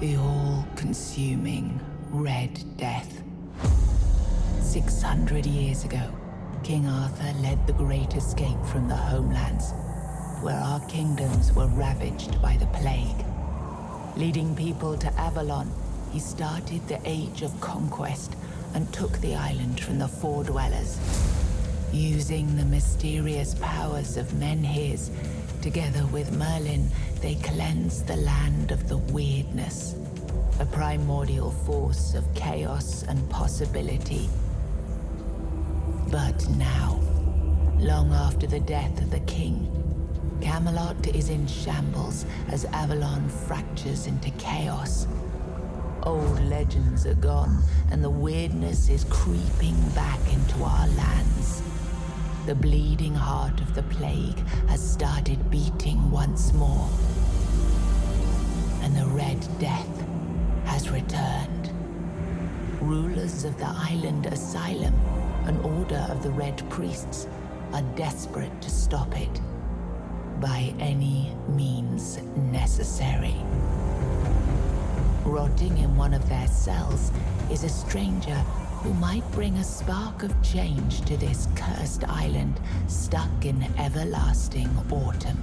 The all-consuming Red Death. 600 years ago, King Arthur led the Great Escape from the homelands, where our kingdoms were ravaged by the plague. Leading people to Avalon, he started the Age of Conquest and took the island from the Four-Dwellers. Using the mysterious powers of Menhirs, together with Merlin, they cleansed the land of the Wyrdness, a primordial force of chaos and possibility. But now, long after the death of the king, Camelot is in shambles as Avalon fractures into chaos. Old legends are gone, and the Wyrdness is creeping back into our lands. The bleeding heart of the plague has started beating once more, and the Red Death has returned. Rulers of the island asylum, an order of the Red Priests, are desperate to stop it by any means necessary. Rotting in one of their cells is a stranger who might bring a spark of change to this cursed island stuck in everlasting autumn.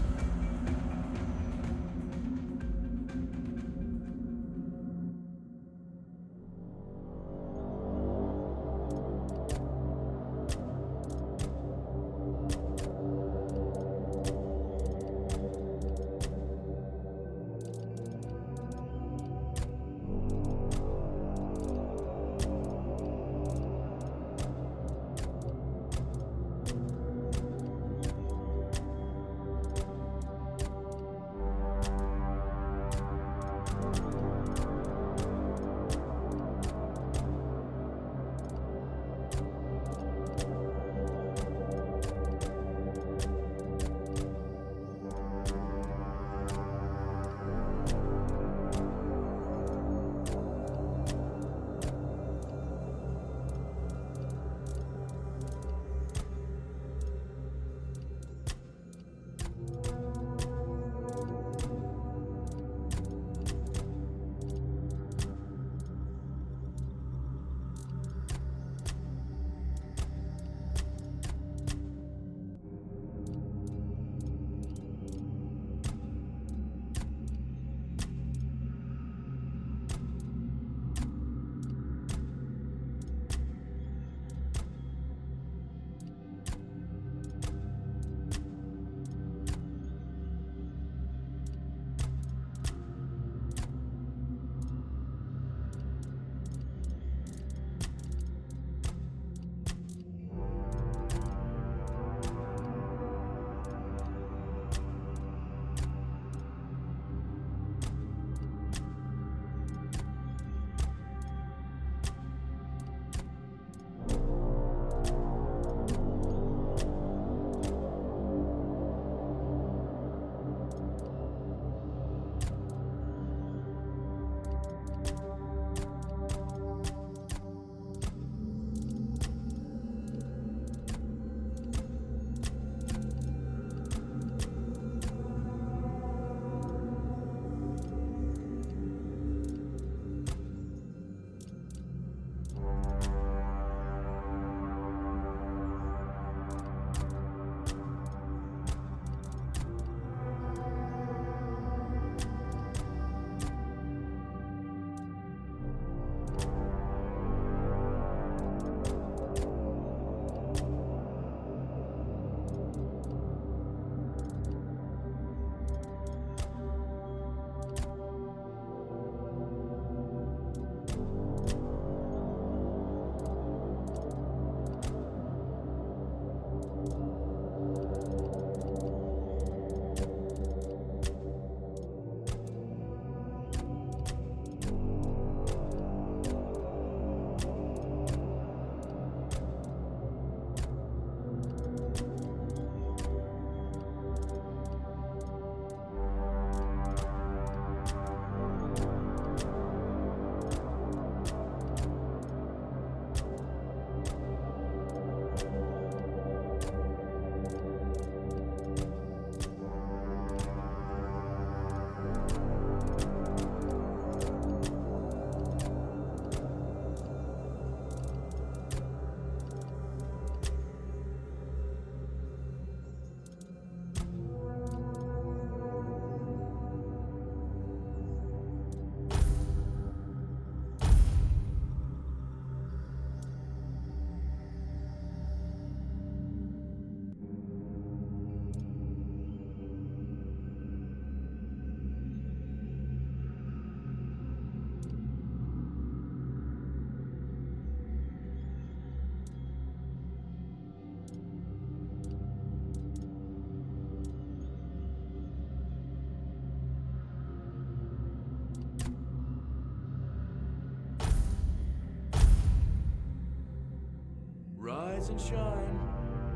Rise and shine,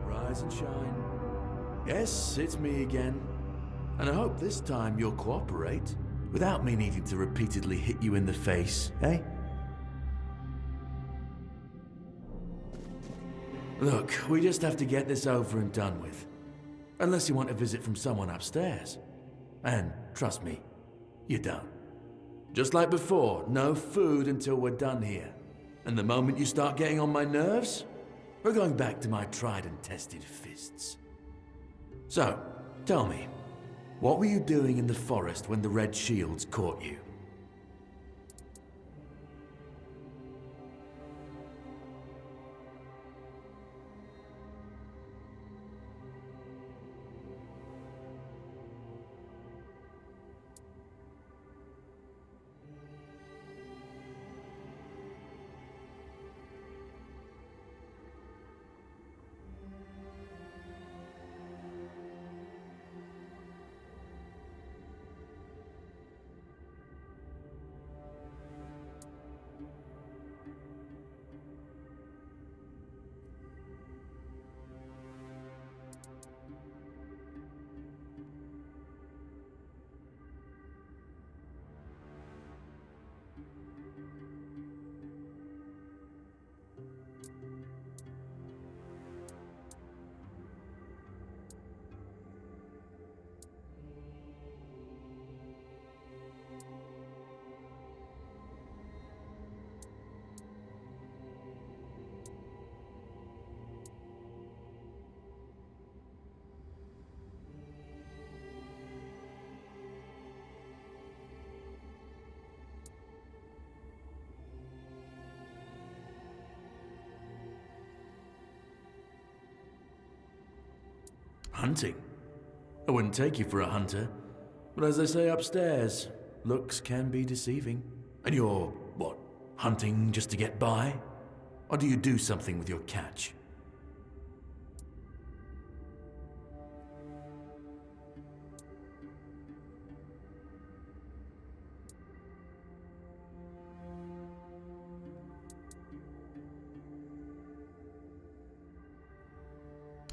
rise and shine. Yes, it's me again. And I hope this time you'll cooperate, without me needing to repeatedly hit you in the face, eh? Look, we just have to get this over and done with. Unless you want a visit from someone upstairs. And trust me, you don't. Just like before, no food until we're done here. And the moment you start getting on my nerves, we're going back to my tried and tested fists. So, tell me, what were you doing in the forest when the Red Shields caught you? Hunting? I wouldn't take you for a hunter, but as they say upstairs, looks can be deceiving. And you're, what, hunting just to get by? Or do you do something with your catch?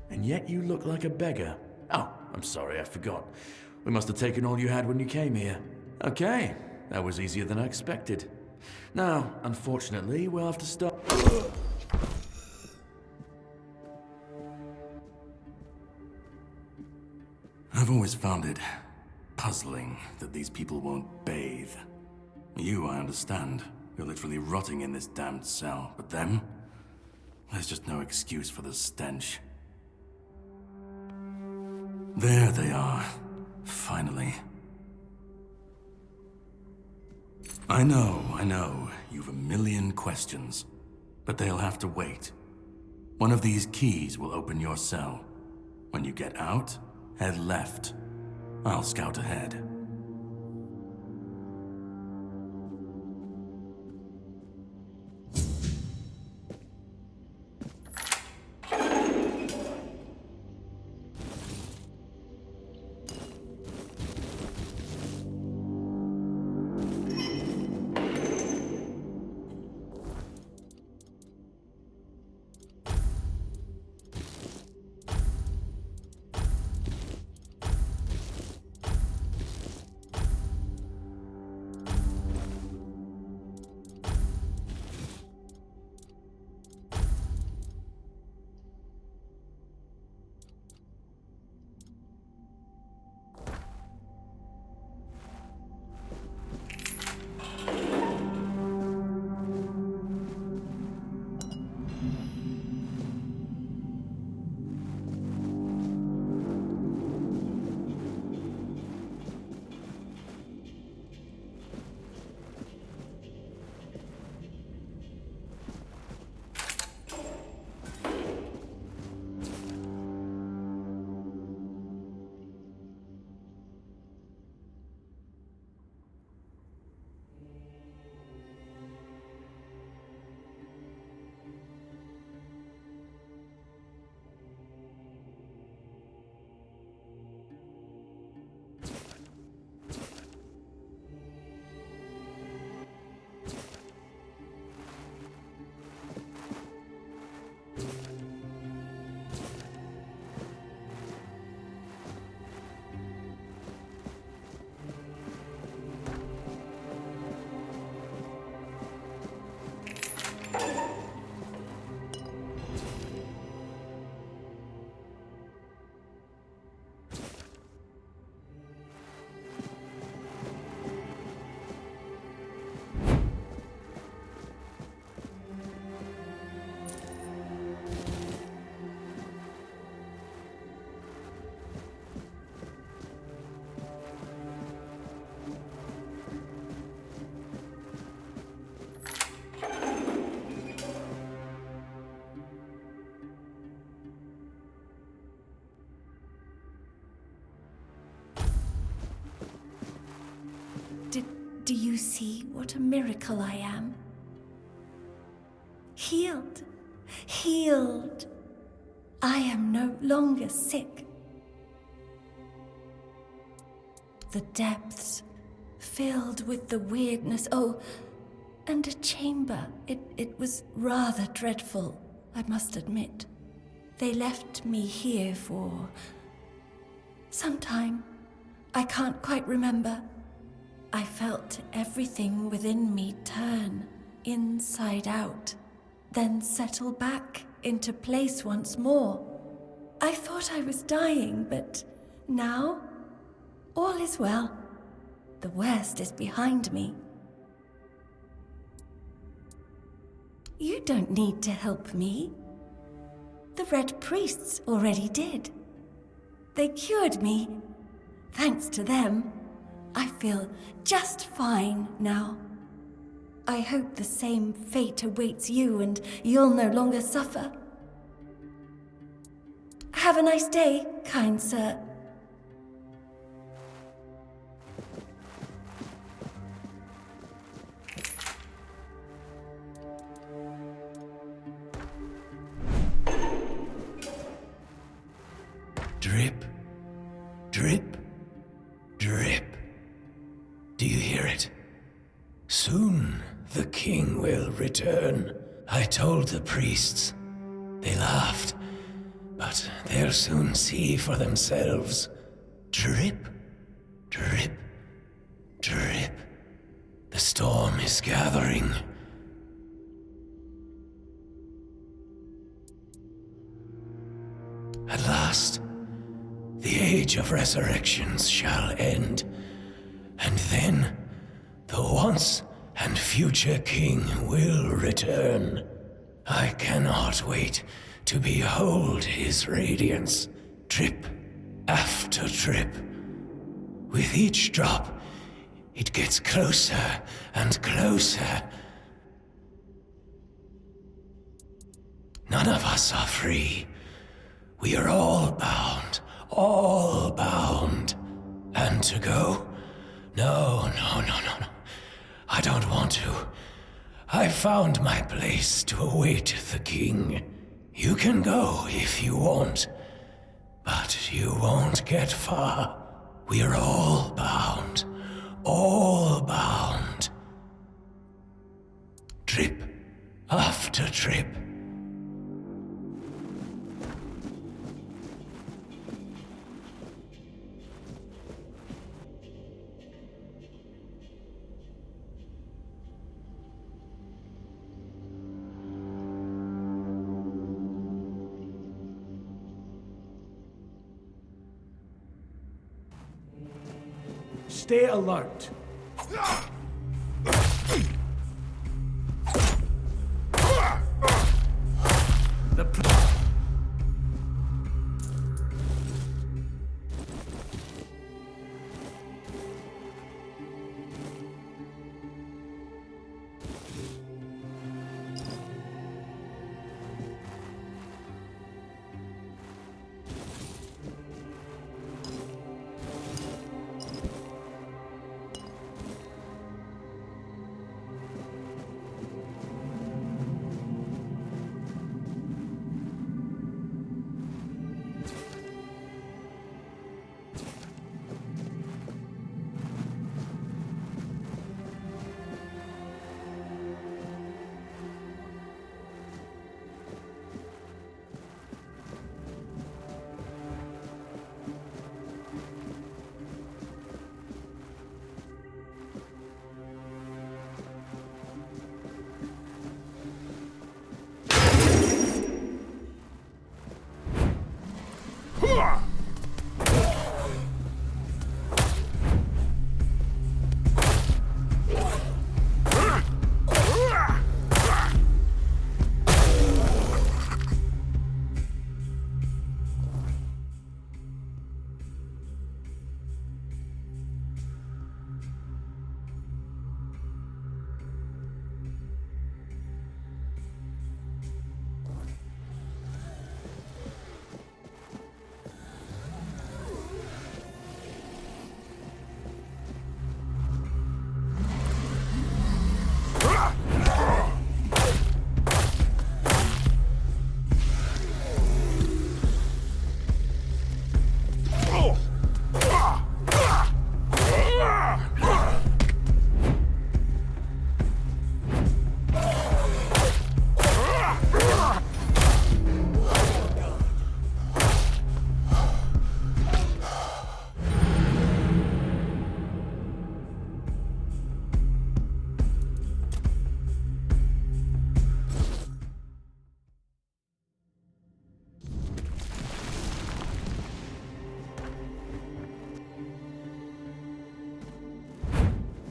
And yet you look like a beggar. Oh, I'm sorry, I forgot. We must have taken all you had when you came here. Okay, that was easier than I expected. Now, unfortunately, we'll have to stop. I've always found it puzzling that these people won't bathe. You, I understand. You're literally rotting in this damned cell. But them? There's just no excuse for the stench. There they are. Finally. I know. You've a million questions. But they'll have to wait. One of these keys will open your cell. When you get out, head left. I'll scout ahead. Do you see what a miracle I am? Healed. Healed. I am no longer sick. The depths filled with the weirdness. Oh, and a chamber. It was rather dreadful, I must admit. They left me here for some time. I can't quite remember. I felt everything within me turn inside out, then settle back into place once more. I thought I was dying, but now all is well. The worst is behind me. You don't need to help me. The Red Priests already did. They cured me. Thanks to them, I feel just fine now. I hope the same fate awaits you and you'll no longer suffer. Have a nice day, kind sir. Drip, drip, drip. Do you hear it? Soon the king will return. I told the priests. They laughed, but they'll soon see for themselves. Drip, drip, drip. The storm is gathering. At last, the age of resurrections shall end, and then the once and future king will return. I cannot wait to behold his radiance, drip after drip. With each drop, it gets closer and closer. None of us are free. We are all bound. All bound. And to go? No. I don't want to. I found my place to await the king. You can go if you want, but you won't get far. We are all bound. All bound. Drip after drip. Stay alert.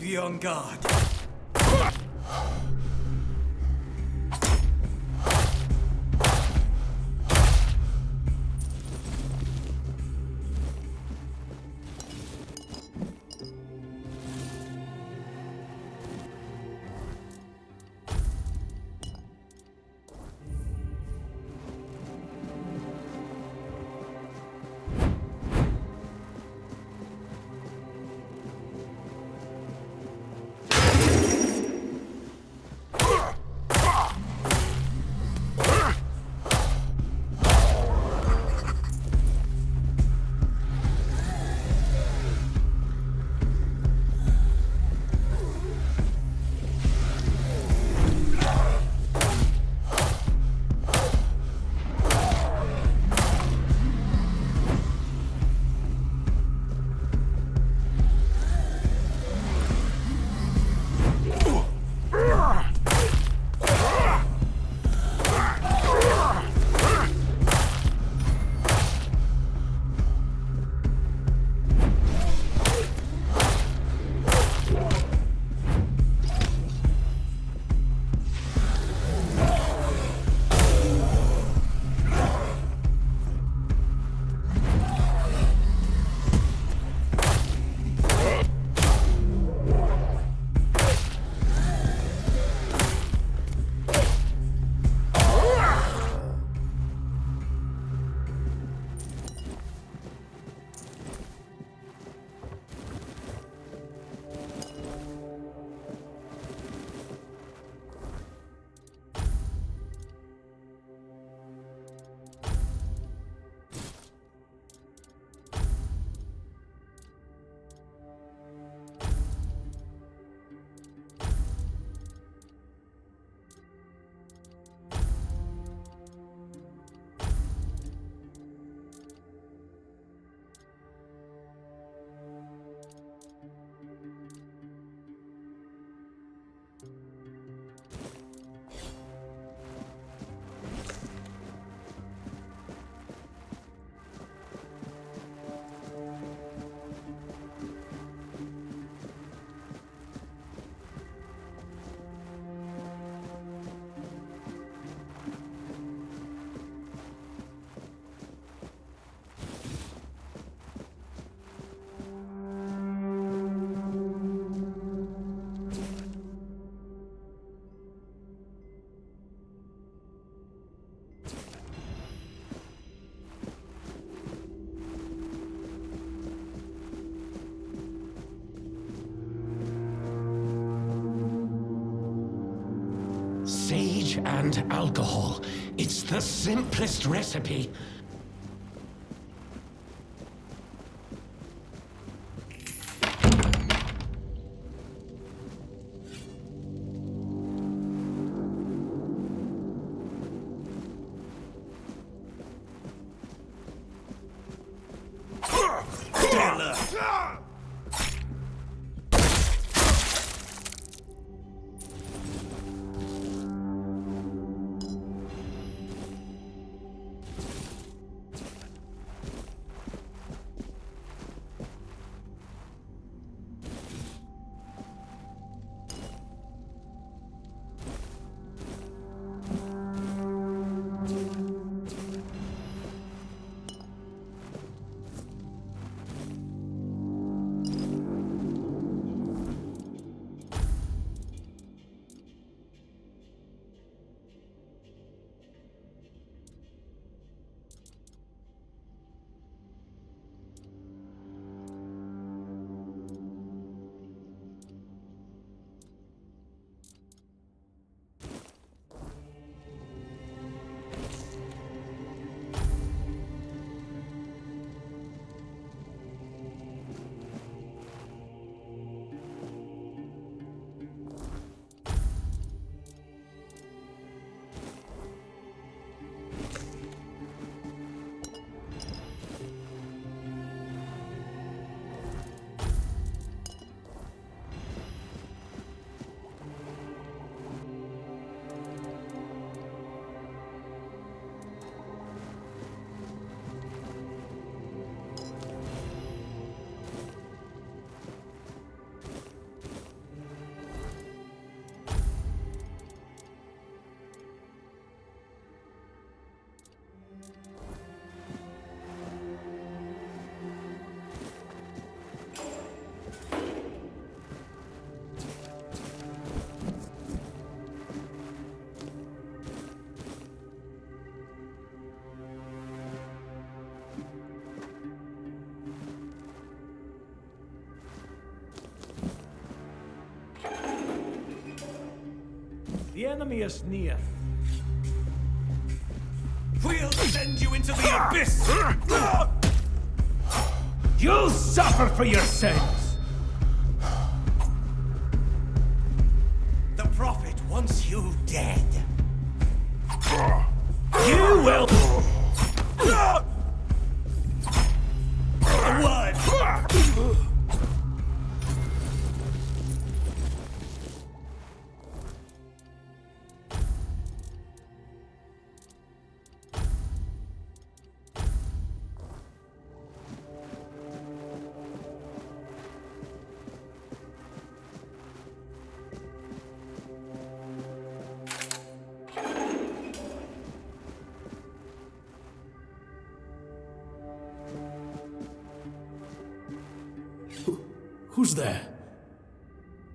Be on guard. Sage and alcohol. It's the simplest recipe. The enemy is near. We'll send you into the abyss! You'll suffer for your sins! The Prophet wants you dead. You will... What? Who's there?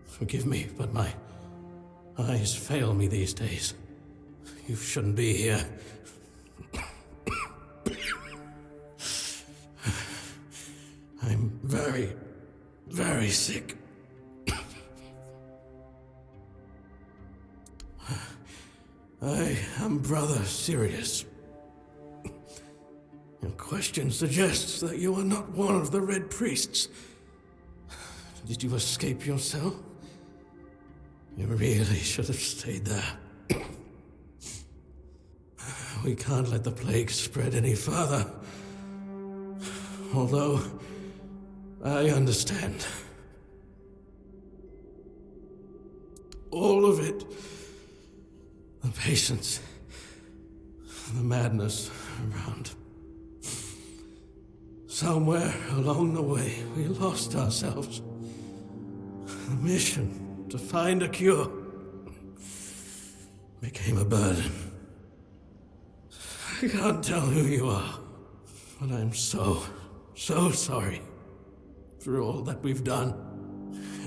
Forgive me, but my eyes fail me these days. You shouldn't be here. I'm very, very sick. I am Brother Sirius. Your question suggests that you are not one of the Red Priests. Did you escape yourself? You really should have stayed there. We can't let the plague spread any further. Although, I understand. All of it. The patience. The madness around. Somewhere along the way, we lost ourselves. The mission to find a cure became a burden. I can't tell who you are, but I'm so sorry for all that we've done.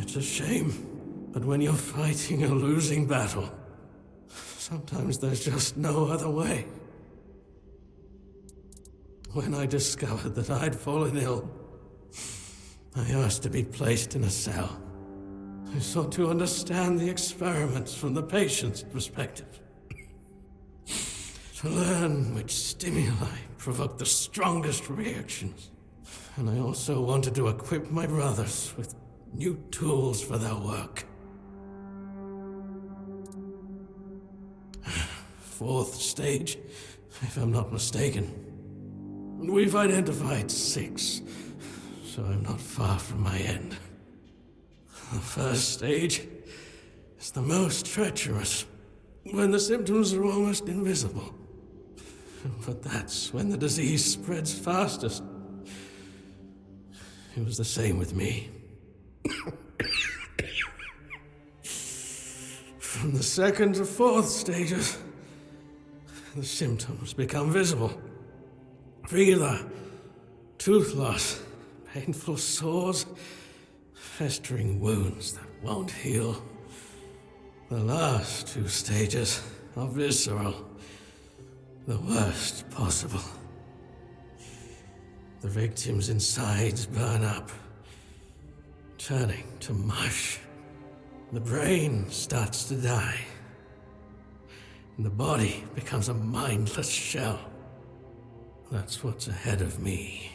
It's a shame, but when you're fighting a losing battle, sometimes there's just no other way. When I discovered that I'd fallen ill, I asked to be placed in a cell. I sought to understand the experiments from the patient's perspective. To learn which stimuli provoke the strongest reactions. And I also wanted to equip my brothers with new tools for their work. Fourth stage, if I'm not mistaken. We've identified 6, so I'm not far from my end. The first stage is the most treacherous, when the symptoms are almost invisible. But that's when the disease spreads fastest. It was the same with me. From the second to fourth stages, the symptoms become visible. Fever, tooth loss, painful sores, festering wounds that won't heal. The last 2 stages are visceral, the worst possible. The victim's insides burn up, turning to mush. The brain starts to die, and the body becomes a mindless shell. That's what's ahead of me.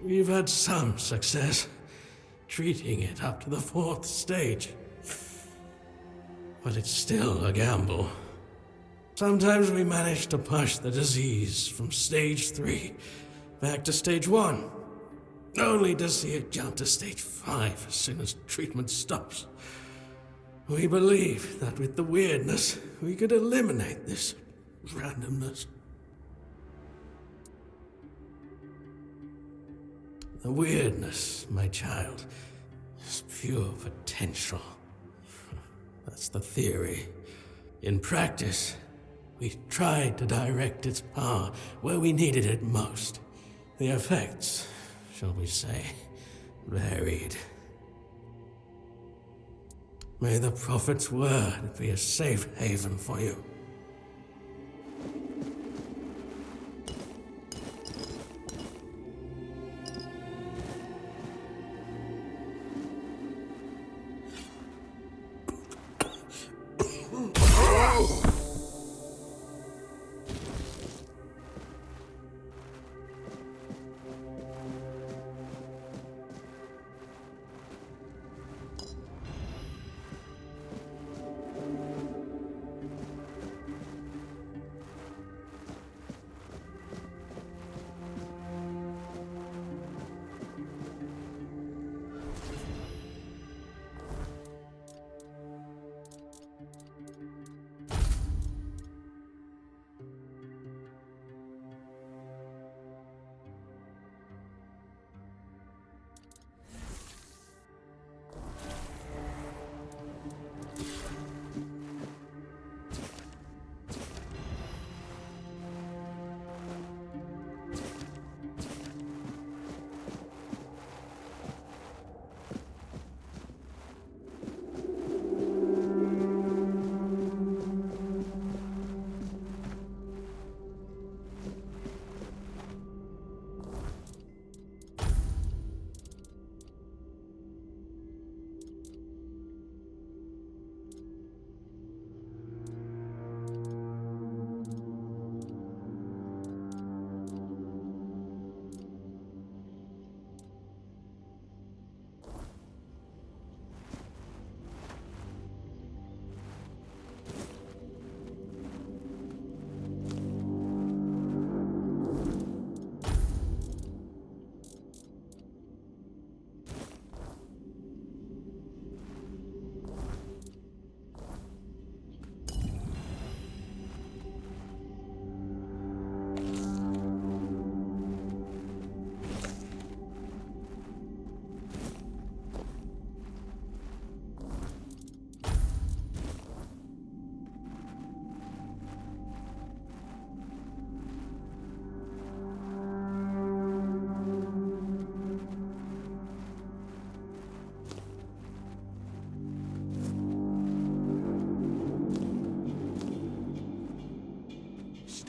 We've had some success treating it up to the 4th stage. But it's still a gamble. Sometimes we manage to push the disease from stage 3 back to stage 1, only to see it jump to stage 5 as soon as treatment stops. We believe that with the Wyrdness, we could eliminate this randomness. The Wyrdness, my child, is pure potential. That's the theory. In practice, we tried to direct its power where we needed it most. The effects, shall we say, varied. May the Prophet's word be a safe haven for you.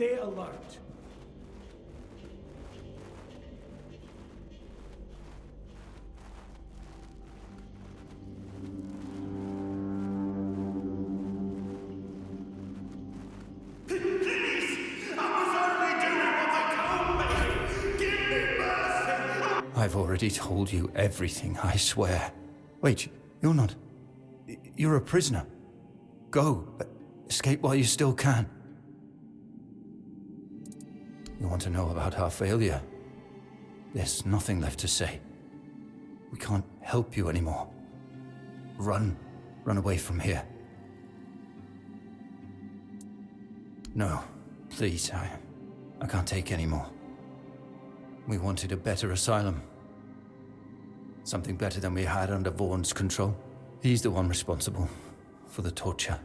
Stay alert. I've already told you everything, I swear. Wait, you're not... You're a prisoner. Go. Escape while you still can. You want to know about our failure? There's nothing left to say. We can't help you anymore. Run. Run away from here. No, please, I can't take any more. We wanted a better asylum. Something better than we had under Vaughn's control. He's the one responsible for the torture,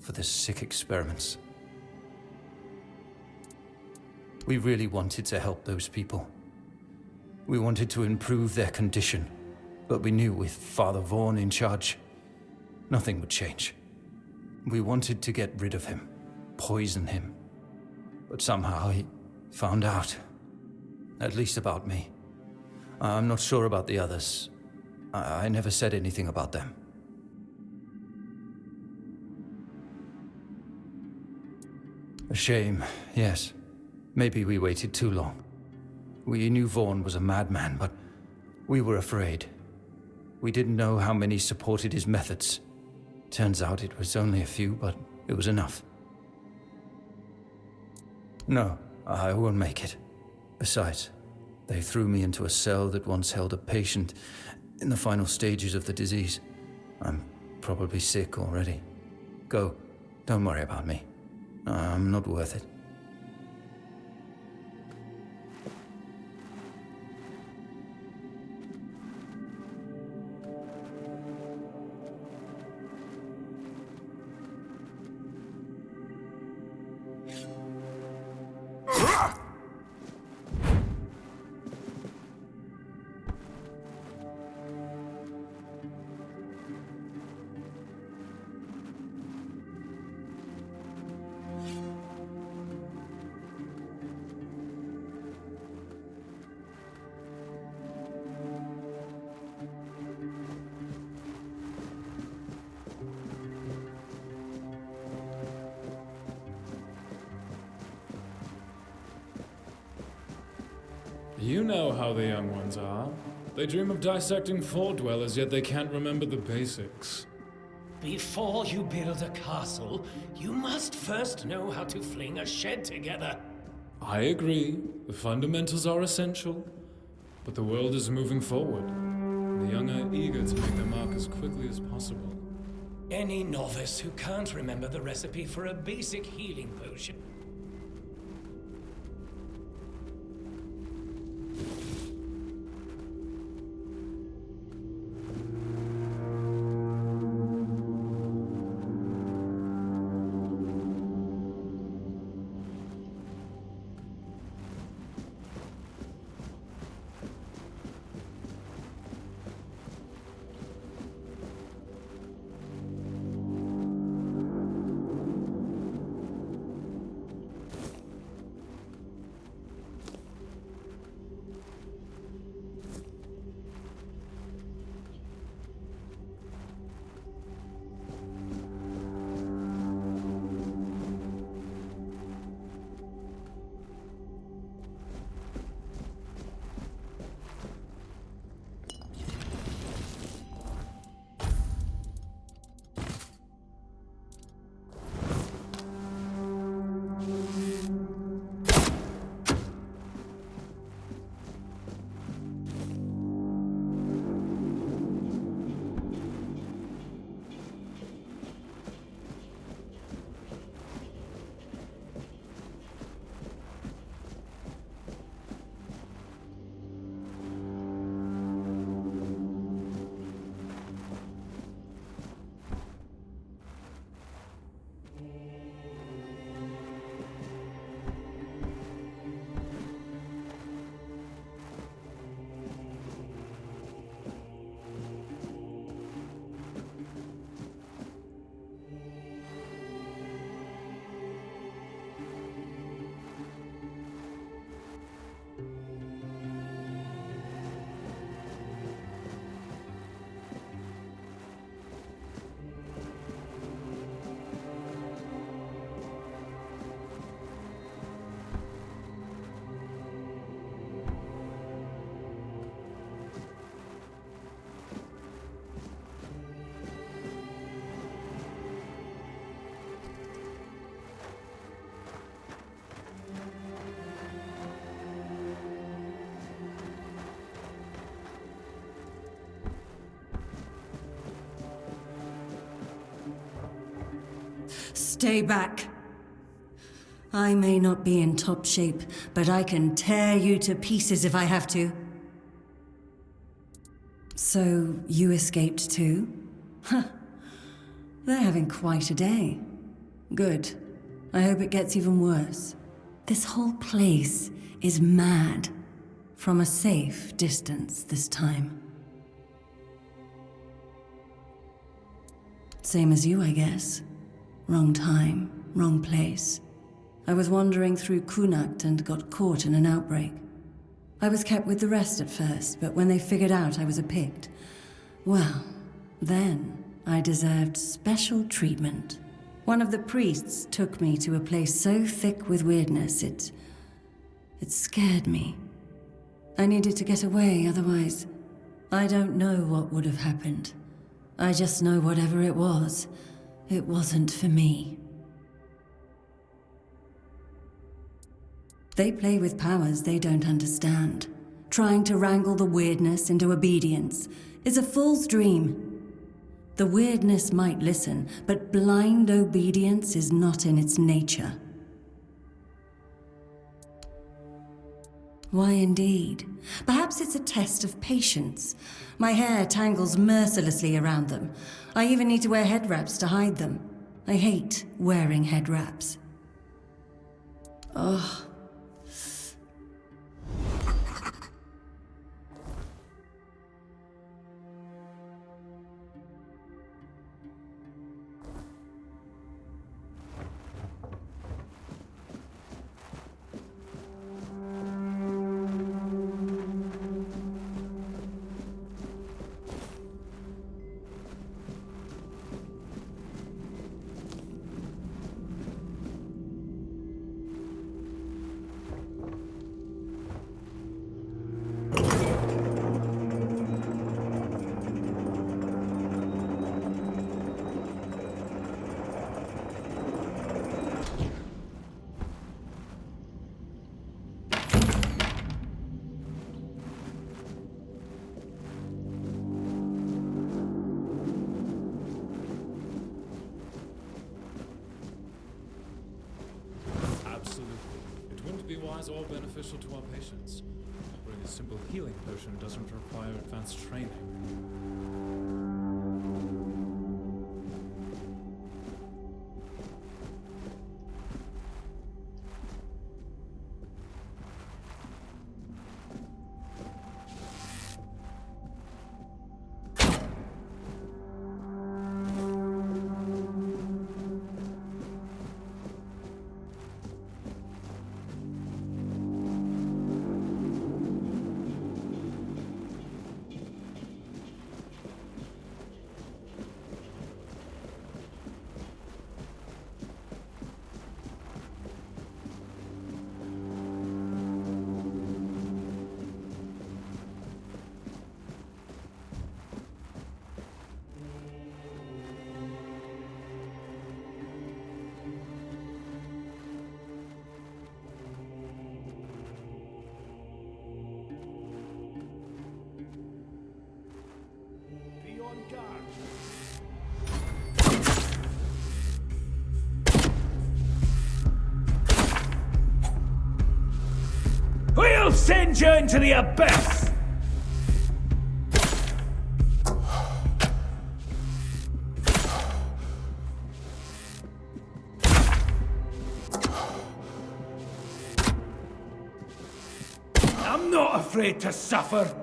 for the sick experiments. We really wanted to help those people. We wanted to improve their condition, but we knew with Father Vaughn in charge, nothing would change. We wanted to get rid of him, poison him, but somehow he found out. At least about me. I'm not sure about the others. I never said anything about them. A shame, yes. Maybe we waited too long. We knew Vaughn was a madman, but we were afraid. We didn't know how many supported his methods. Turns out it was only a few, but it was enough. No, I won't make it. Besides, they threw me into a cell that once held a patient in the final stages of the disease. I'm probably sick already. Go. Don't worry about me. I'm not worth it. You know how the young ones are. They dream of dissecting Fall Dwellers, yet they can't remember the basics. Before you build a castle, you must first know how to fling a shed together. I agree. The fundamentals are essential. But the world is moving forward. And the young are eager to make their mark as quickly as possible. Any novice who can't remember the recipe for a basic healing potion. Stay back. I may not be in top shape, but I can tear you to pieces if I have to. So, you escaped too? Huh. They're having quite a day. Good. I hope it gets even worse. This whole place is mad. From a safe distance this time. Same as you, I guess. Wrong time, wrong place. I was wandering through Kunakt and got caught in an outbreak. I was kept with the rest at first, but when they figured out I was a Pict, well, then I deserved special treatment. One of the priests took me to a place so thick with weirdness, it scared me. I needed to get away, otherwise, I don't know what would have happened. I just know whatever it wasn't for me. They play with powers they don't understand. Trying to wrangle the weirdness into obedience is a fool's dream. The weirdness might listen, but blind obedience is not in its nature. Why indeed? Perhaps it's a test of patience. My hair tangles mercilessly around them. I even need to wear head wraps to hide them. I hate wearing head wraps. Oh. Or beneficial to our patients. Brewing a simple healing potion doesn't require advanced training. We'll send you into the abyss! I'm not afraid to suffer.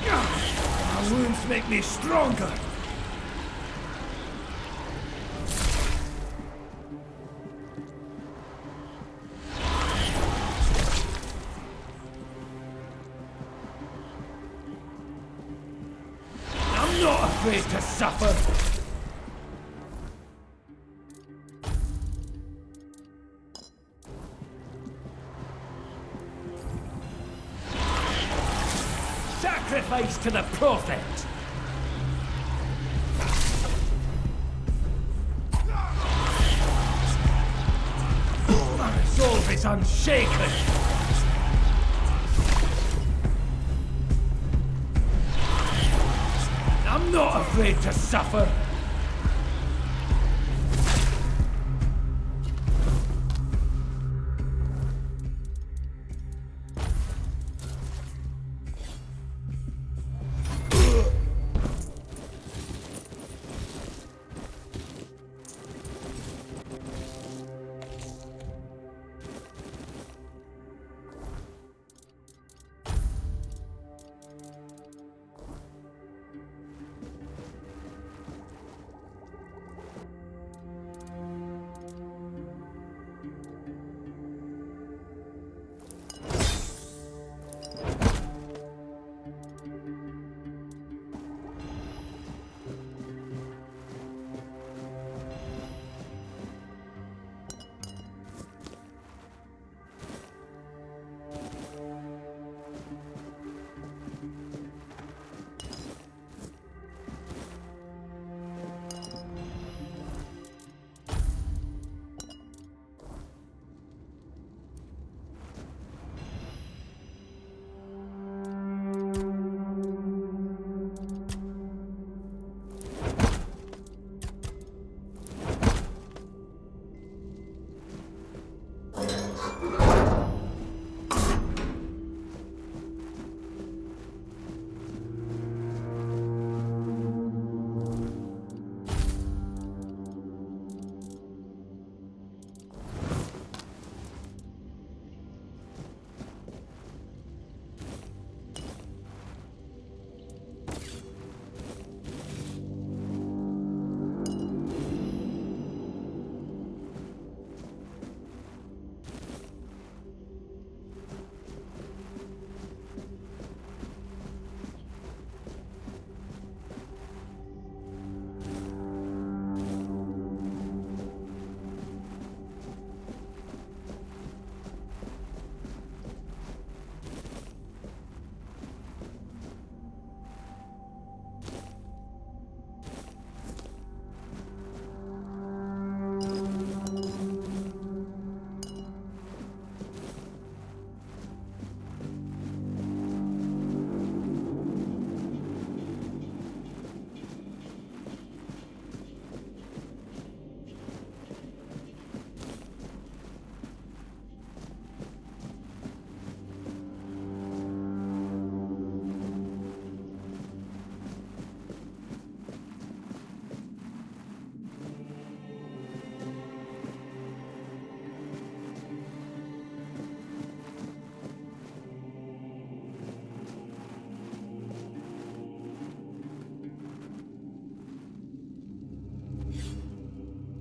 My wounds make me stronger. Not afraid to suffer! Sacrifice to the prophet! My resolve is unshaken! afraid to suffer.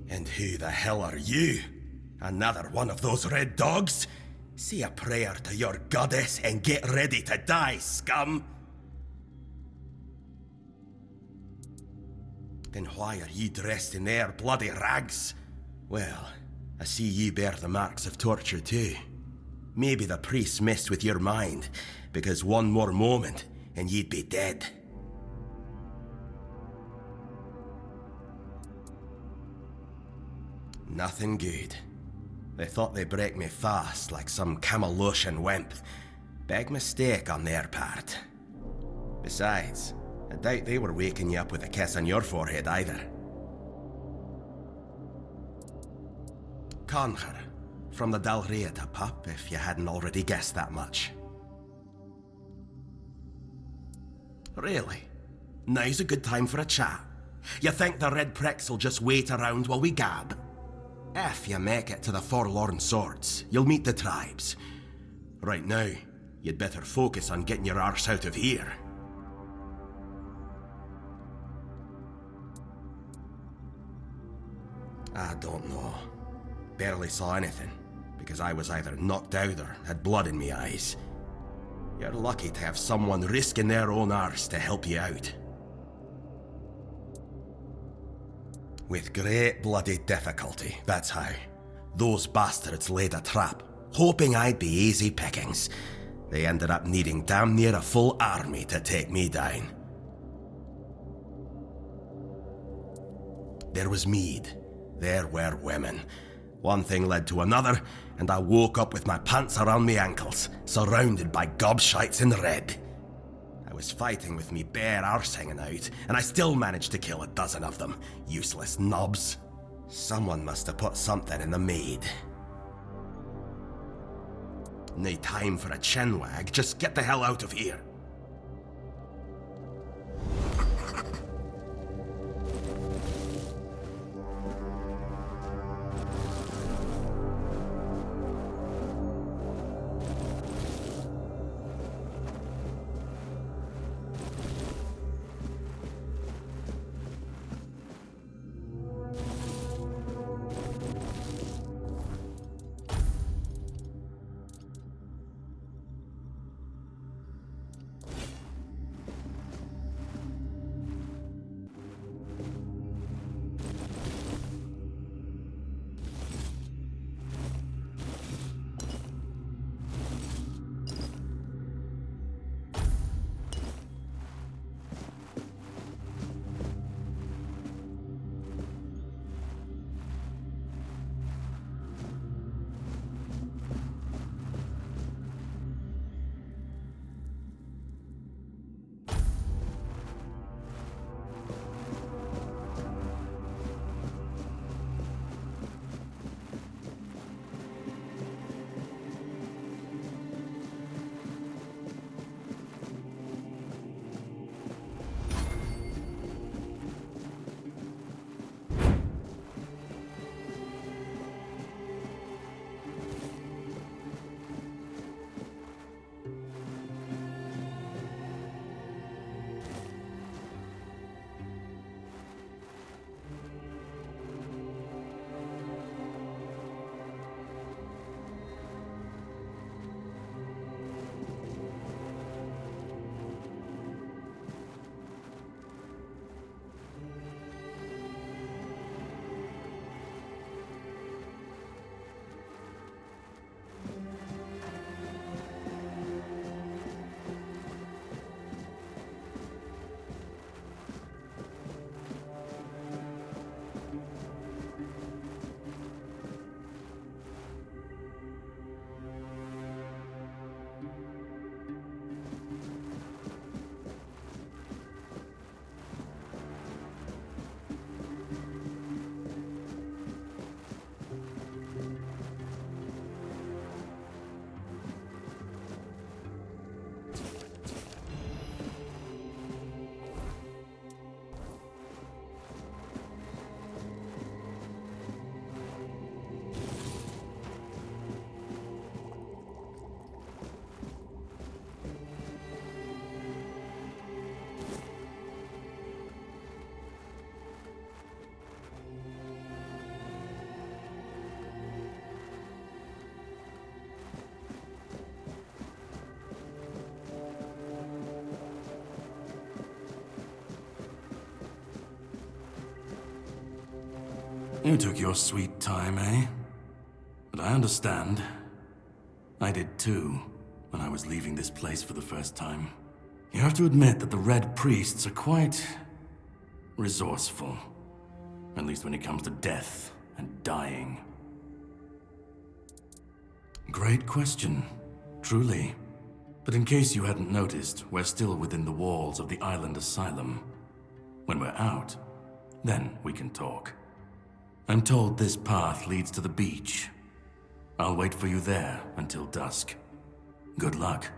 And who the hell are you? Another one of those red dogs? Say a prayer to your goddess and get ready to die, scum! Then why are ye dressed in their bloody rags? Well, I see ye bear the marks of torture too. Maybe the priest messed with your mind, because one more moment and ye'd be dead. Nothing good. They thought they'd break me fast, like some Camelotian wimp. Big mistake on their part. Besides, I doubt they were waking you up with a kiss on your forehead either. Conher, from the Dalriata pup, if you hadn't already guessed that much. Really? Now's a good time for a chat. You think the red pricks will just wait around while we gab? If you make it to the Forlorn Swords, you'll meet the tribes. Right now, you'd better focus on getting your arse out of here. I don't know. Barely saw anything, because I was either knocked out or had blood in me eyes. You're lucky to have someone risking their own arse to help you out. With great bloody difficulty, that's how. Those bastards laid a trap, hoping I'd be easy pickings. They ended up needing damn near a full army to take me down. There was mead. There were women. One thing led to another, and I woke up with my pants around my ankles, surrounded by gobshites in red. I was fighting with me bare arse hanging out, and I still managed to kill a dozen of them. Useless knobs. Someone must have put something in the maid. No time for a chinwag, just get the hell out of here. You took your sweet time, eh? But I understand. I did too, when I was leaving this place for the first time. You have to admit that the Red Priests are quite resourceful. At least when it comes to death and dying. Great question, truly. But in case you hadn't noticed, we're still within the walls of the island asylum. When we're out, then we can talk. I'm told this path leads to the beach. I'll wait for you there until dusk. Good luck.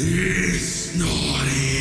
It's not here.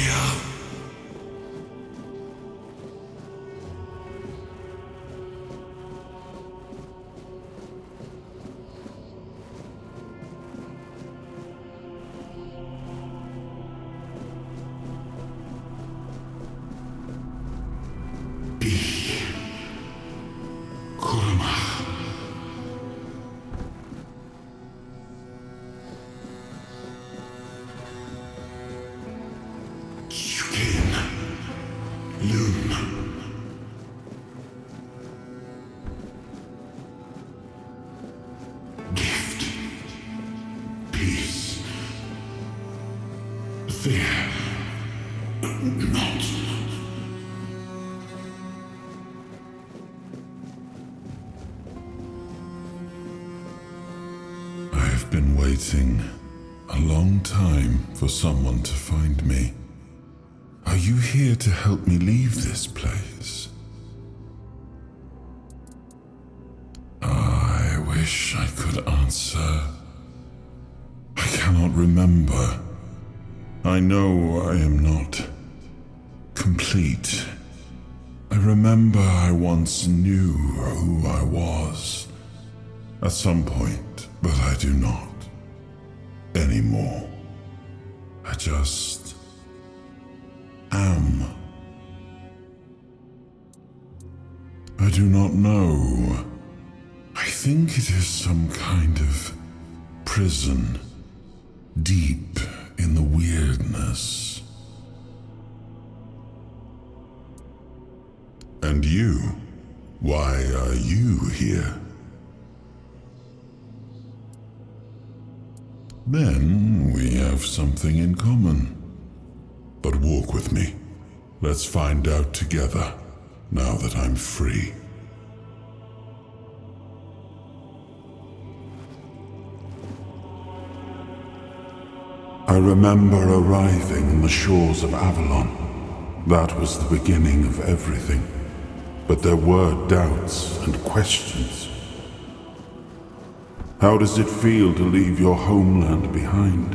I've been waiting a long time for someone to find me. Are you here to help me leave this place? I wish I could answer. I cannot remember. I know I am not complete. I remember I once knew who I was at some point, but I do not anymore. I just am. I do not know. I think it is some kind of prison deep in the weirdness. And you? Why are you here? Then we have something in common. But walk with me. Let's find out together, now that I'm free. I remember arriving on the shores of Avalon. That was the beginning of everything. But there were doubts and questions. How does it feel to leave your homeland behind?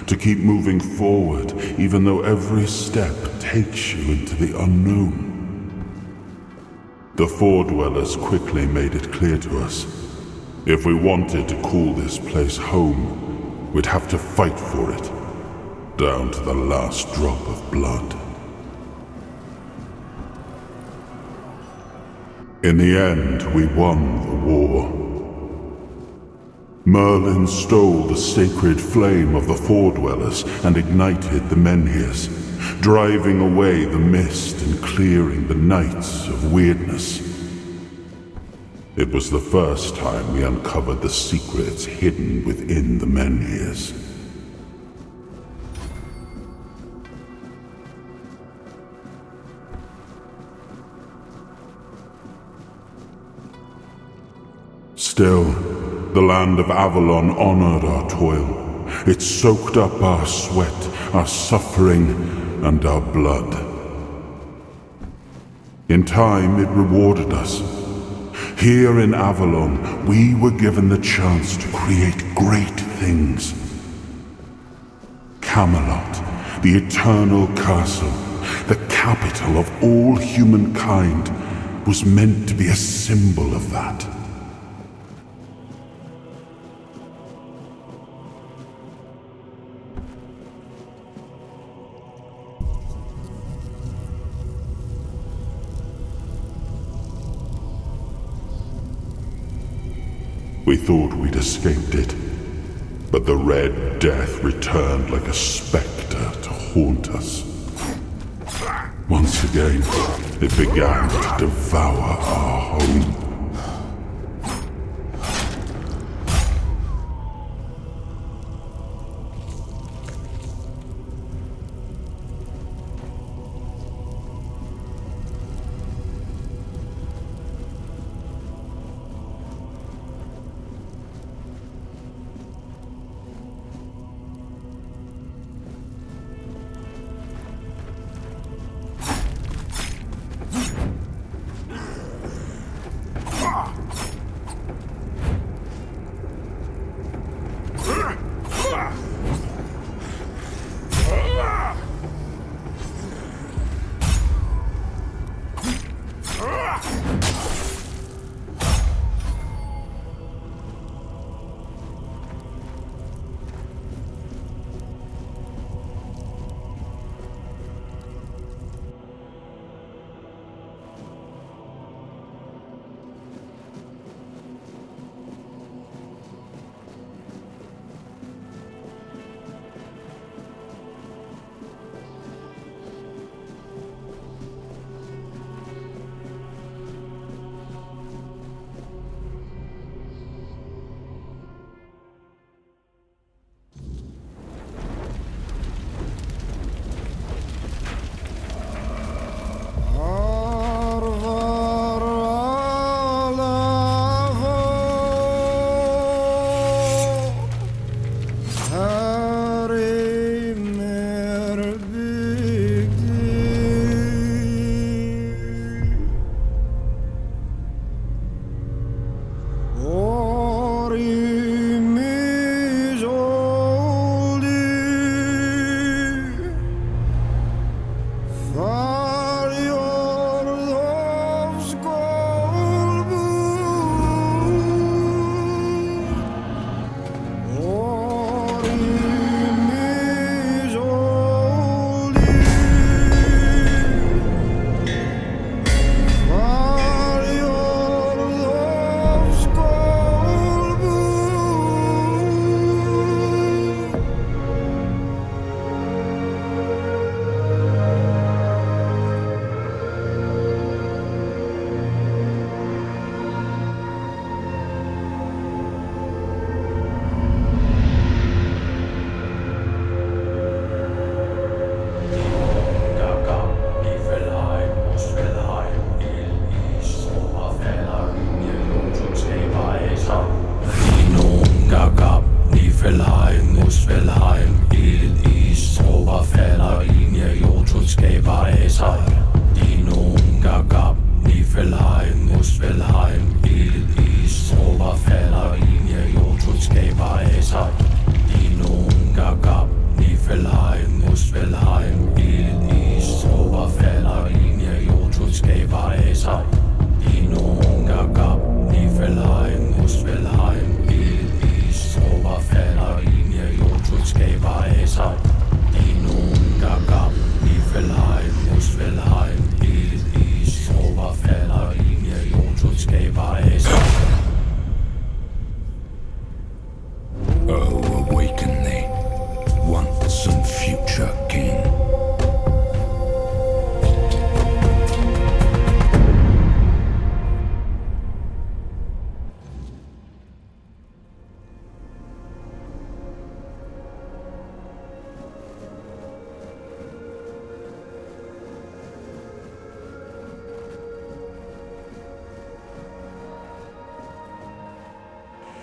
To keep moving forward, even though every step takes you into the unknown? The Four Dwellers quickly made it clear to us. If we wanted to call this place home, we'd have to fight for it, down to the last drop of blood. In the end, we won the war. Merlin stole the sacred flame of the Four Dwellers and ignited the menhirs, driving away the mist and clearing the nights of Wyrdness. It was the first time we uncovered the secrets hidden within the menhirs. Still, the land of Avalon honored our toil. It soaked up our sweat, our suffering, and our blood. In time, it rewarded us. Here in Avalon, we were given the chance to create great things. Camelot, the eternal castle, the capital of all humankind, was meant to be a symbol of that. We thought we'd escaped it, but the Red Death returned like a specter to haunt us. Once again, it began to devour our home.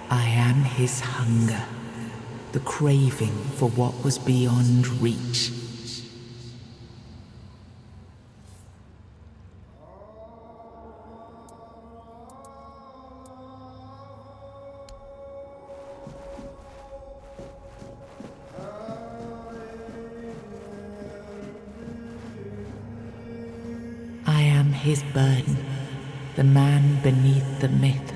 I am his hunger, the craving for what was beyond reach. I am his burden, the man beneath the myth.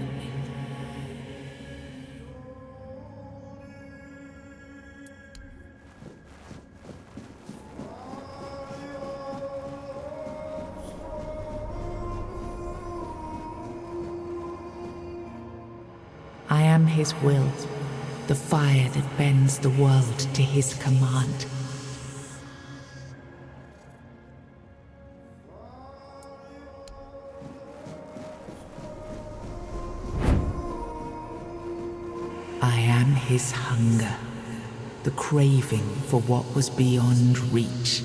I am his will, the fire that bends the world to his command. his hunger, the craving for what was beyond reach.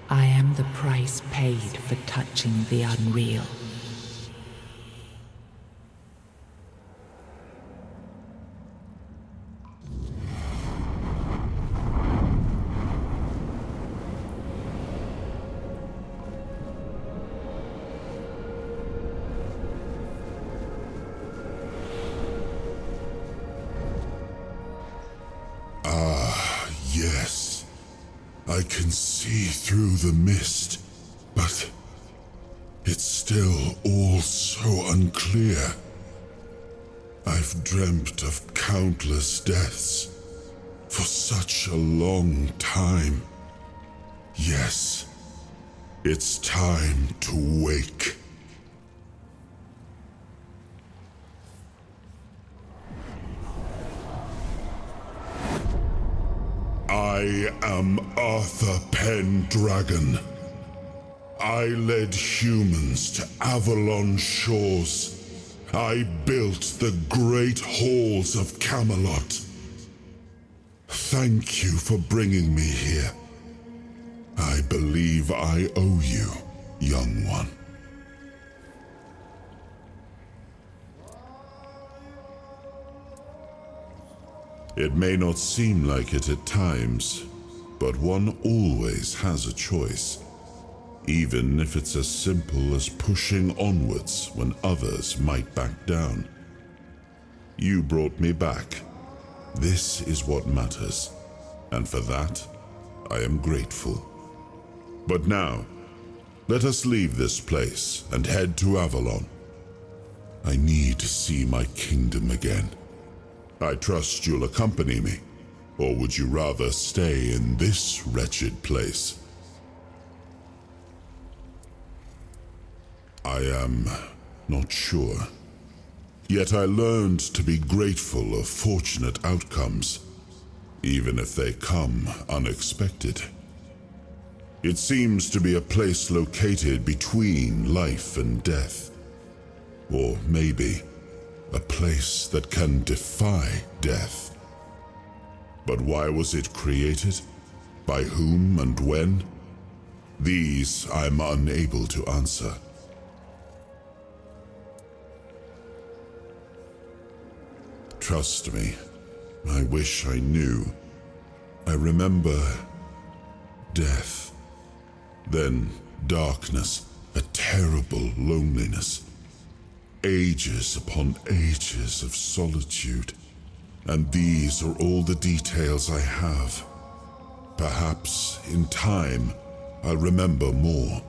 I am the price paid for touching the unreal. Yes, I can see through the mist, but it's still all so unclear. I've dreamt of countless deaths for such a long time. Yes, it's time to wake. I am Arthur Pendragon. I led humans to Avalon shores. I built the great halls of Camelot. Thank you for bringing me here. I believe I owe you, young one. It may not seem like it at times, but one always has a choice, even if it's as simple as pushing onwards when others might back down. You brought me back. This is what matters, and for that, I am grateful. But now, let us leave this place and head to Avalon. I need to see my kingdom again. I trust you'll accompany me, or would you rather stay in this wretched place? I am not sure. Yet I learned to be grateful of fortunate outcomes, even if they come unexpected. It seems to be a place located between life and death, or maybe a place that can defy death. But why was it created? By whom and when? These I'm unable to answer. Trust me, I wish I knew. I remember death, then darkness, a terrible loneliness. Ages upon ages of solitude, and these are all the details I have. Perhaps, in time, I'll remember more.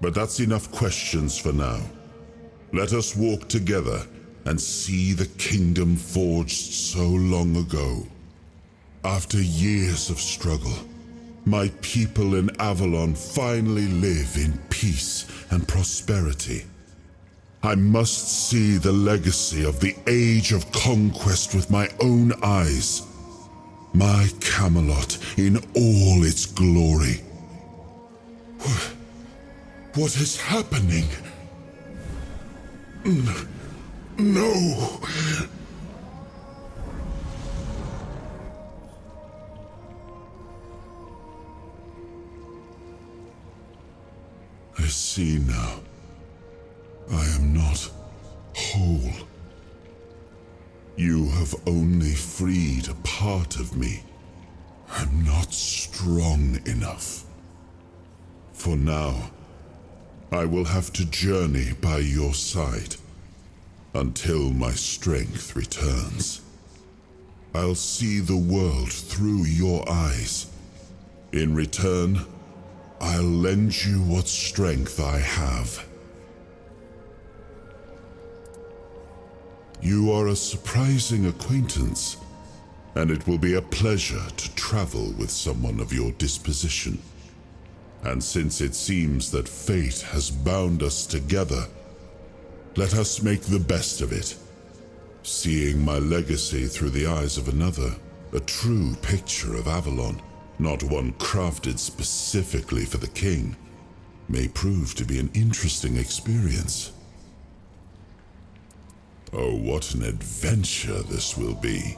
But that's enough questions for now. Let us walk together and see the kingdom forged so long ago. After years of struggle, my people in Avalon finally live in peace and prosperity. I must see the legacy of the Age of Conquest with my own eyes. My Camelot in all its glory. What is happening? No! I see now. I am not whole. You have only freed a part of me. I'm not strong enough. For now, I will have to journey by your side until my strength returns. I'll see the world through your eyes. In return, I'll lend you what strength I have. You are a surprising acquaintance, and it will be a pleasure to travel with someone of your disposition. And since it seems that fate has bound us together, let us make the best of it. Seeing my legacy through the eyes of another, a true picture of Avalon, not one crafted specifically for the king. may prove to be an interesting experience. Oh, what an adventure this will be.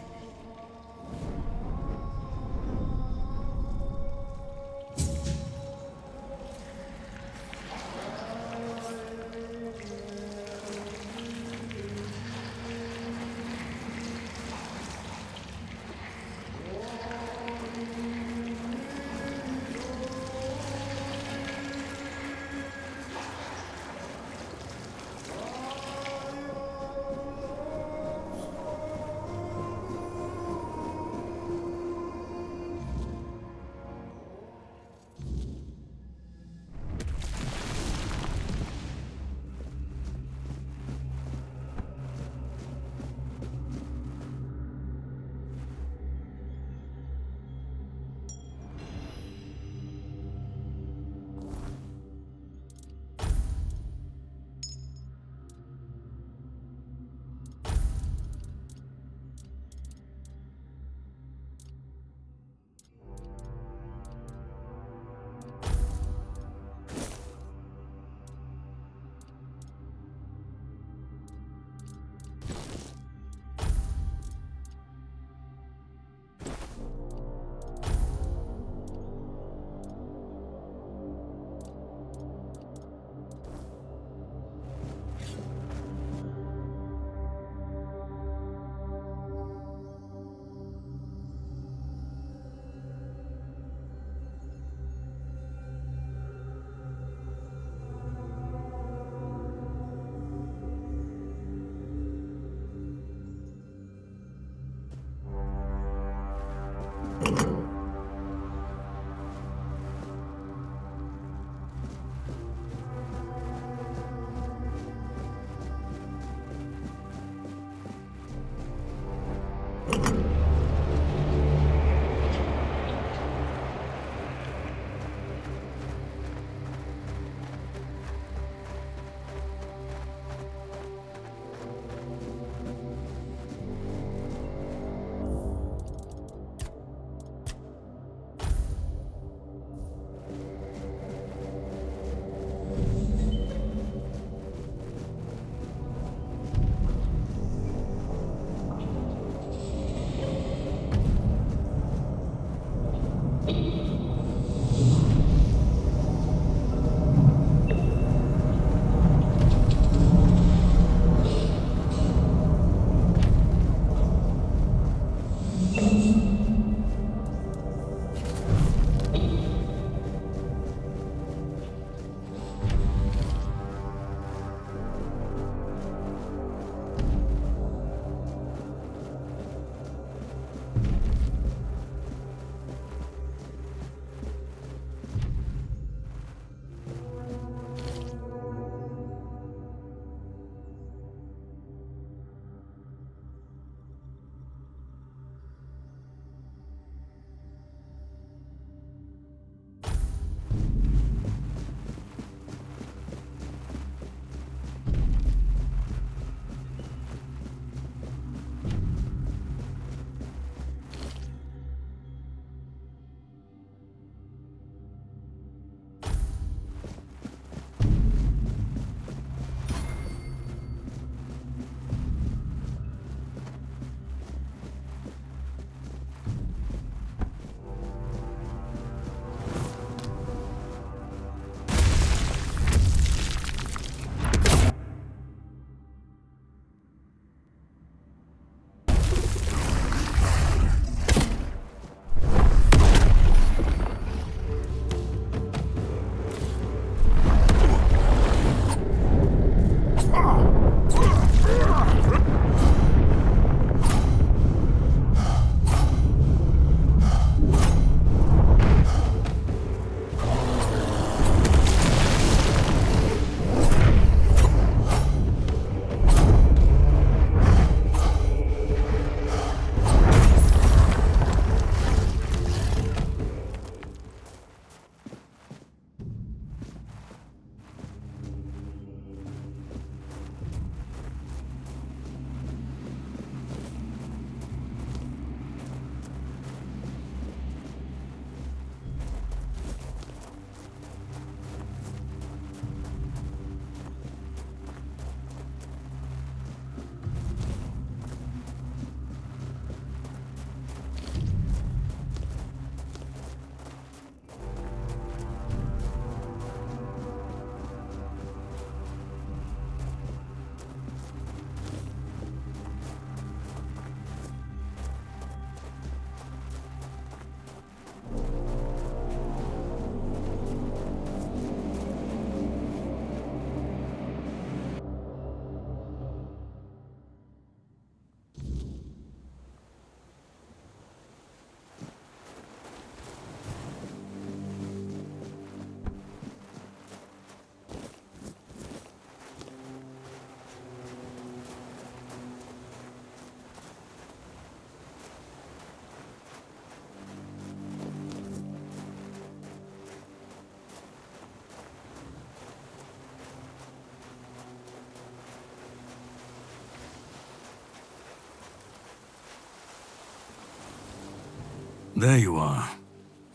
There you are.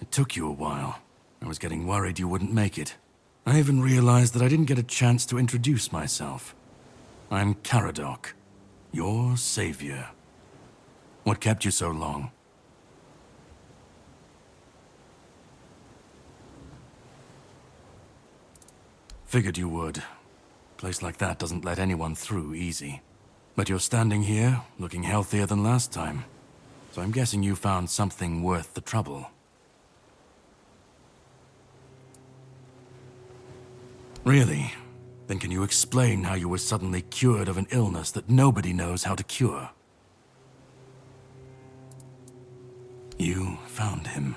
It took you a while. I was getting worried you wouldn't make it. I even realized that I didn't get a chance to introduce myself. I'm Caradoc, your savior. What kept you so long? Figured you would. A place like that doesn't let anyone through easy. But you're standing here, looking healthier than last time. So I'm guessing you found something worth the trouble. Really? Then can you explain how you were suddenly cured of an illness that nobody knows how to cure? You found him.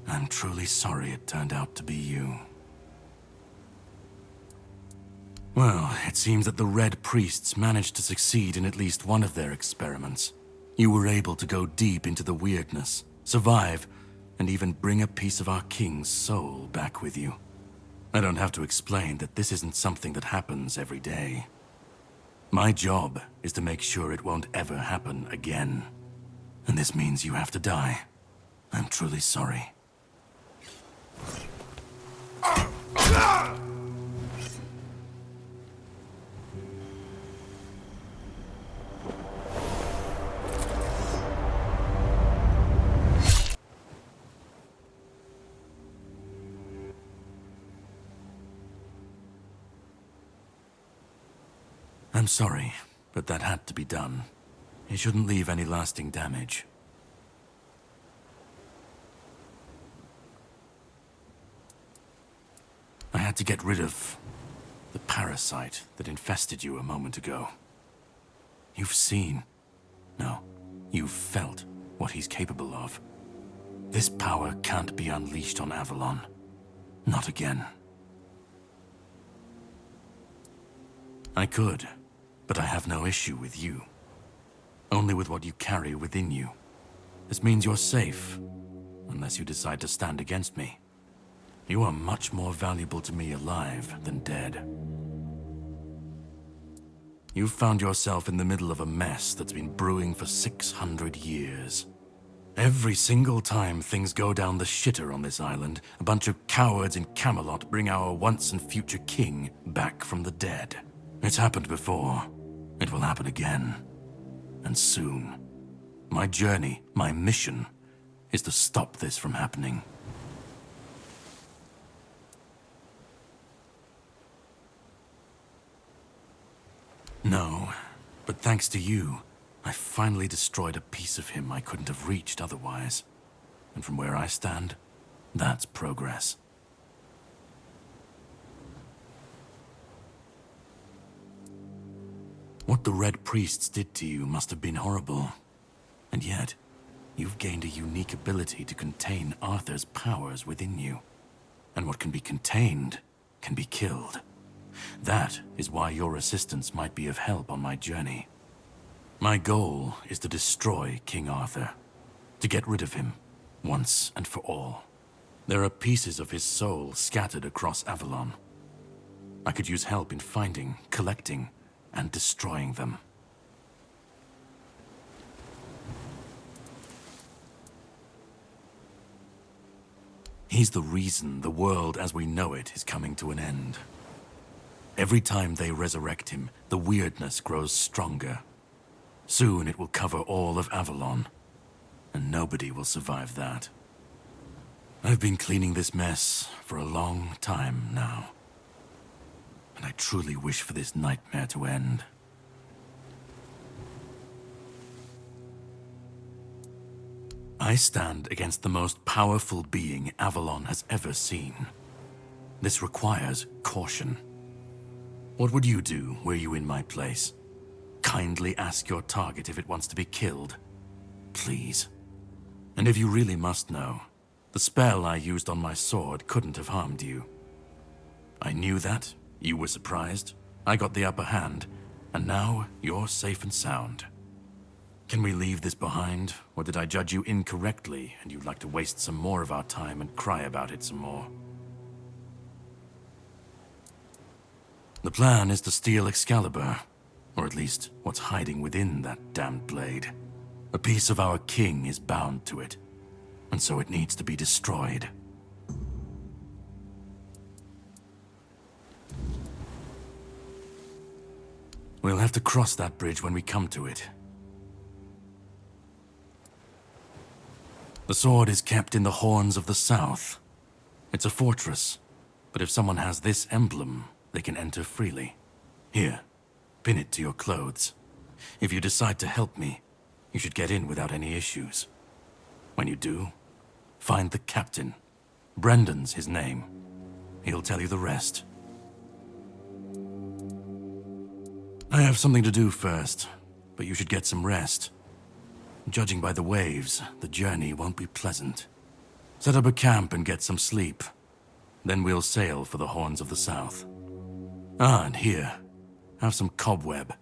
I'm truly sorry it turned out to be you. Well, it seems that the Red Priests managed to succeed in at least one of their experiments. You were able to go deep into the Wyrdness, survive, and even bring a piece of our king's soul back with you. I don't have to explain that this isn't something that happens every day. My job is to make sure it won't ever happen again. And this means you have to die. I'm truly sorry. I'm sorry, but that had to be done. It shouldn't leave any lasting damage. I had to get rid of the parasite that infested you a moment ago. You've seen, no, you've felt what he's capable of. This power can't be unleashed on Avalon. Not again. I could, but I have no issue with you. Only with what you carry within you. This means you're safe, unless you decide to stand against me. You are much more valuable to me alive than dead. You've found yourself in the middle of a mess that's been brewing for 600 years. Every single time things go down the shitter on this island, a bunch of cowards in Camelot bring our once and future king back from the dead. It's happened before. It will happen again. And soon. My journey, my mission, is to stop this from happening. No, but thanks to you, I finally destroyed a piece of him I couldn't have reached otherwise. And from where I stand, that's progress. What the Red Priests did to you must have been horrible. And yet, you've gained a unique ability to contain Arthur's powers within you. And what can be contained can be killed. That is why your assistance might be of help on my journey. My goal is to destroy King Arthur. To get rid of him, once and for all. There are pieces of his soul scattered across Avalon. I could use help in finding, collecting, and destroying them. He's the reason the world as we know it is coming to an end. Every time they resurrect him, the Wyrdness grows stronger. Soon it will cover all of Avalon, and nobody will survive that. I've been cleaning this mess for a long time now. And I truly wish for this nightmare to end. I stand against the most powerful being Avalon has ever seen. This requires caution. What would you do were you in my place? Kindly ask your target if it wants to be killed. Please. And if you really must know, the spell I used on my sword couldn't have harmed you. I knew that. You were surprised. I got the upper hand, and now you're safe and sound. Can we leave this behind, or did I judge you incorrectly and you'd like to waste some more of our time and cry about it some more? The plan is to steal Excalibur, or at least what's hiding within that damned blade. A piece of our king is bound to it, and so it needs to be destroyed. We'll have to cross that bridge when we come to it. The sword is kept in the Horns of the South. It's a fortress, but if someone has this emblem, they can enter freely. Here, pin it to your clothes. If you decide to help me, you should get in without any issues. When you do, find the captain. Brendan's his name. He'll tell you the rest. I have something to do first, but you should get some rest. Judging by the waves, the journey won't be pleasant. Set up a camp and get some sleep. Then we'll sail for the Horns of the South. Ah, and here, have some cobweb.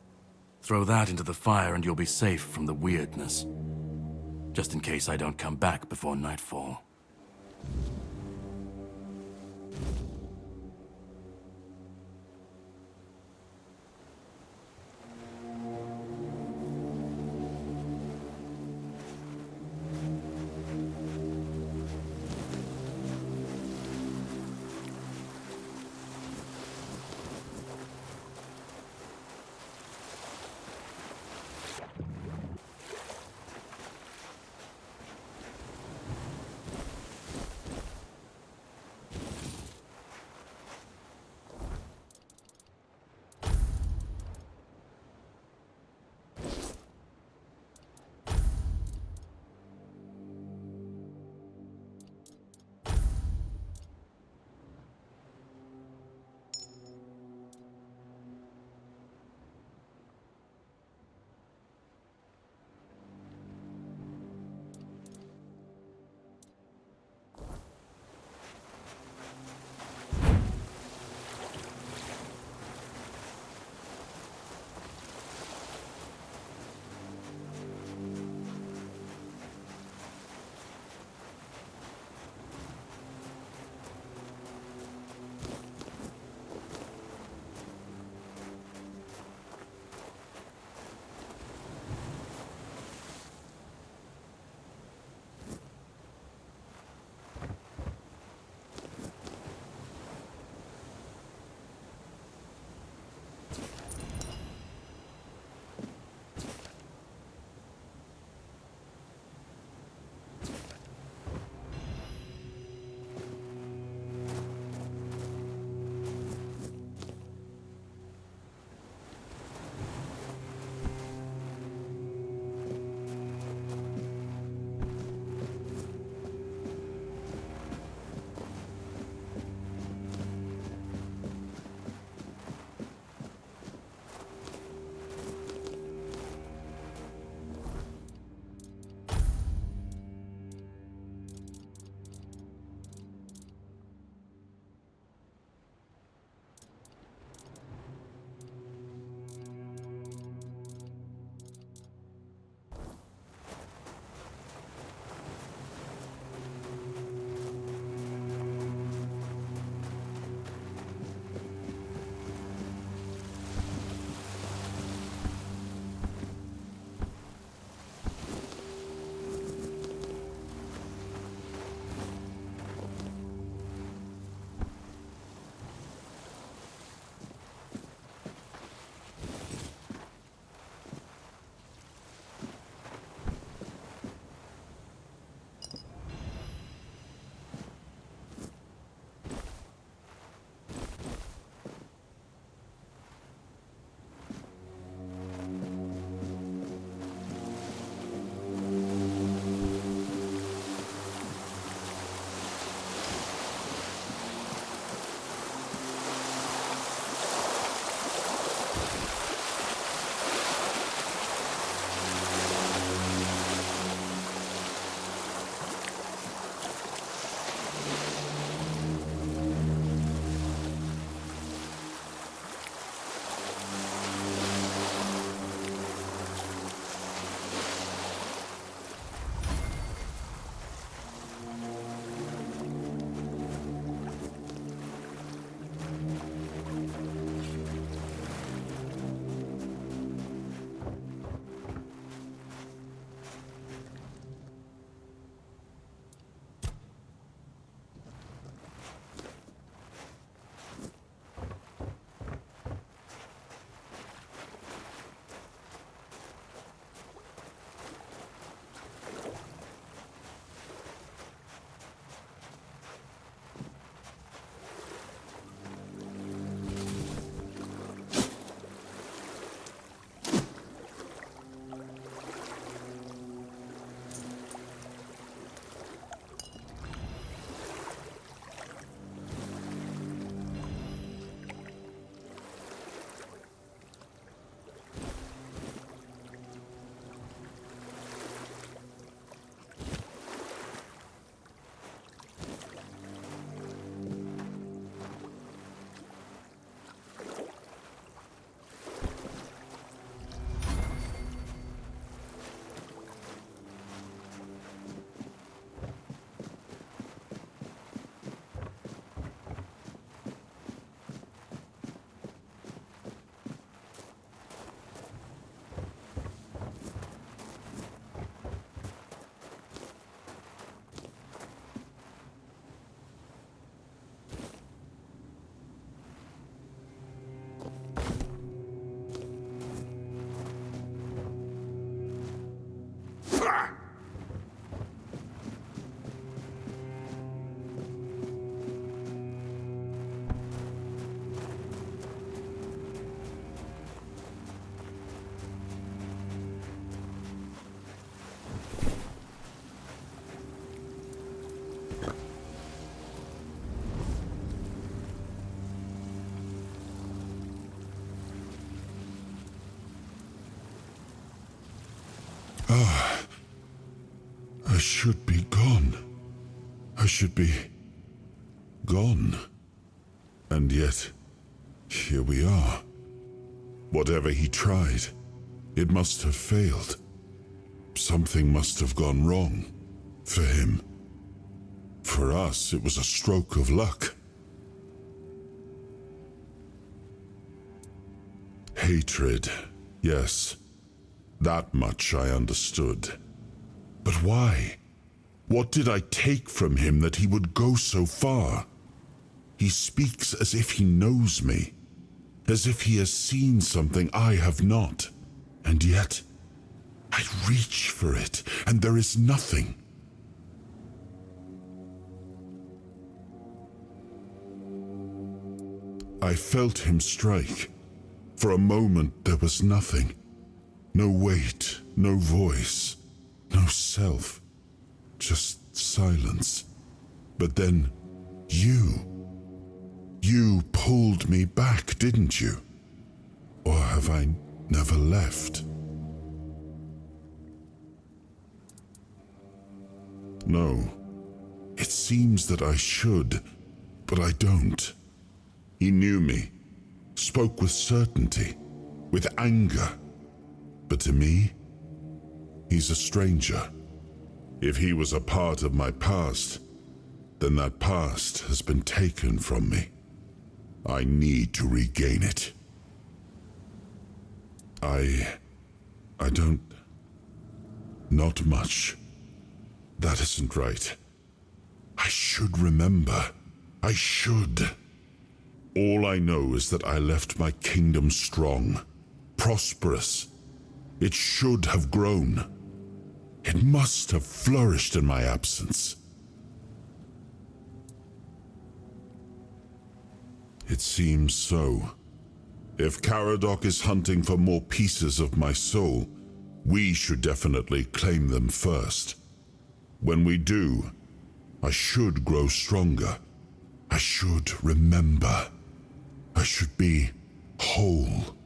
Throw that into the fire and you'll be safe from the Wyrdness. Just in case I don't come back before nightfall. I should be gone. I should be gone. And yet, here we are. Whatever he tried, it must have failed. Something must have gone wrong. For him. For us, it was a stroke of luck. Hatred, yes. That much I understood. But why? What did I take from him that he would go so far? He speaks as if he knows me, as if he has seen something I have not. And yet, I reach for it, and there is nothing. I felt him strike. For a moment, there was nothing. No weight, no voice, no self. Just silence. But then, you pulled me back, didn't you? Or have I never left? No. It seems that I should, but I don't. He knew me, spoke with certainty, with anger. But to me, he's a stranger. If he was a part of my past, then that past has been taken from me. I need to regain it. I don't... Not much. That isn't right. I should remember. I should. All I know is that I left my kingdom strong, prosperous. It should have grown. It must have flourished in my absence. It seems so. If Caradoc is hunting for more pieces of my soul, we should definitely claim them first. When we do, I should grow stronger. I should remember. I should be whole.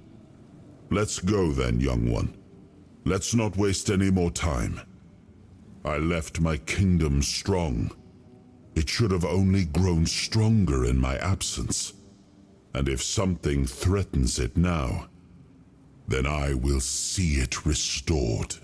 Let's go then, young one. Let's not waste any more time. I left my kingdom strong. It should have only grown stronger in my absence. And if something threatens it now, then I will see it restored.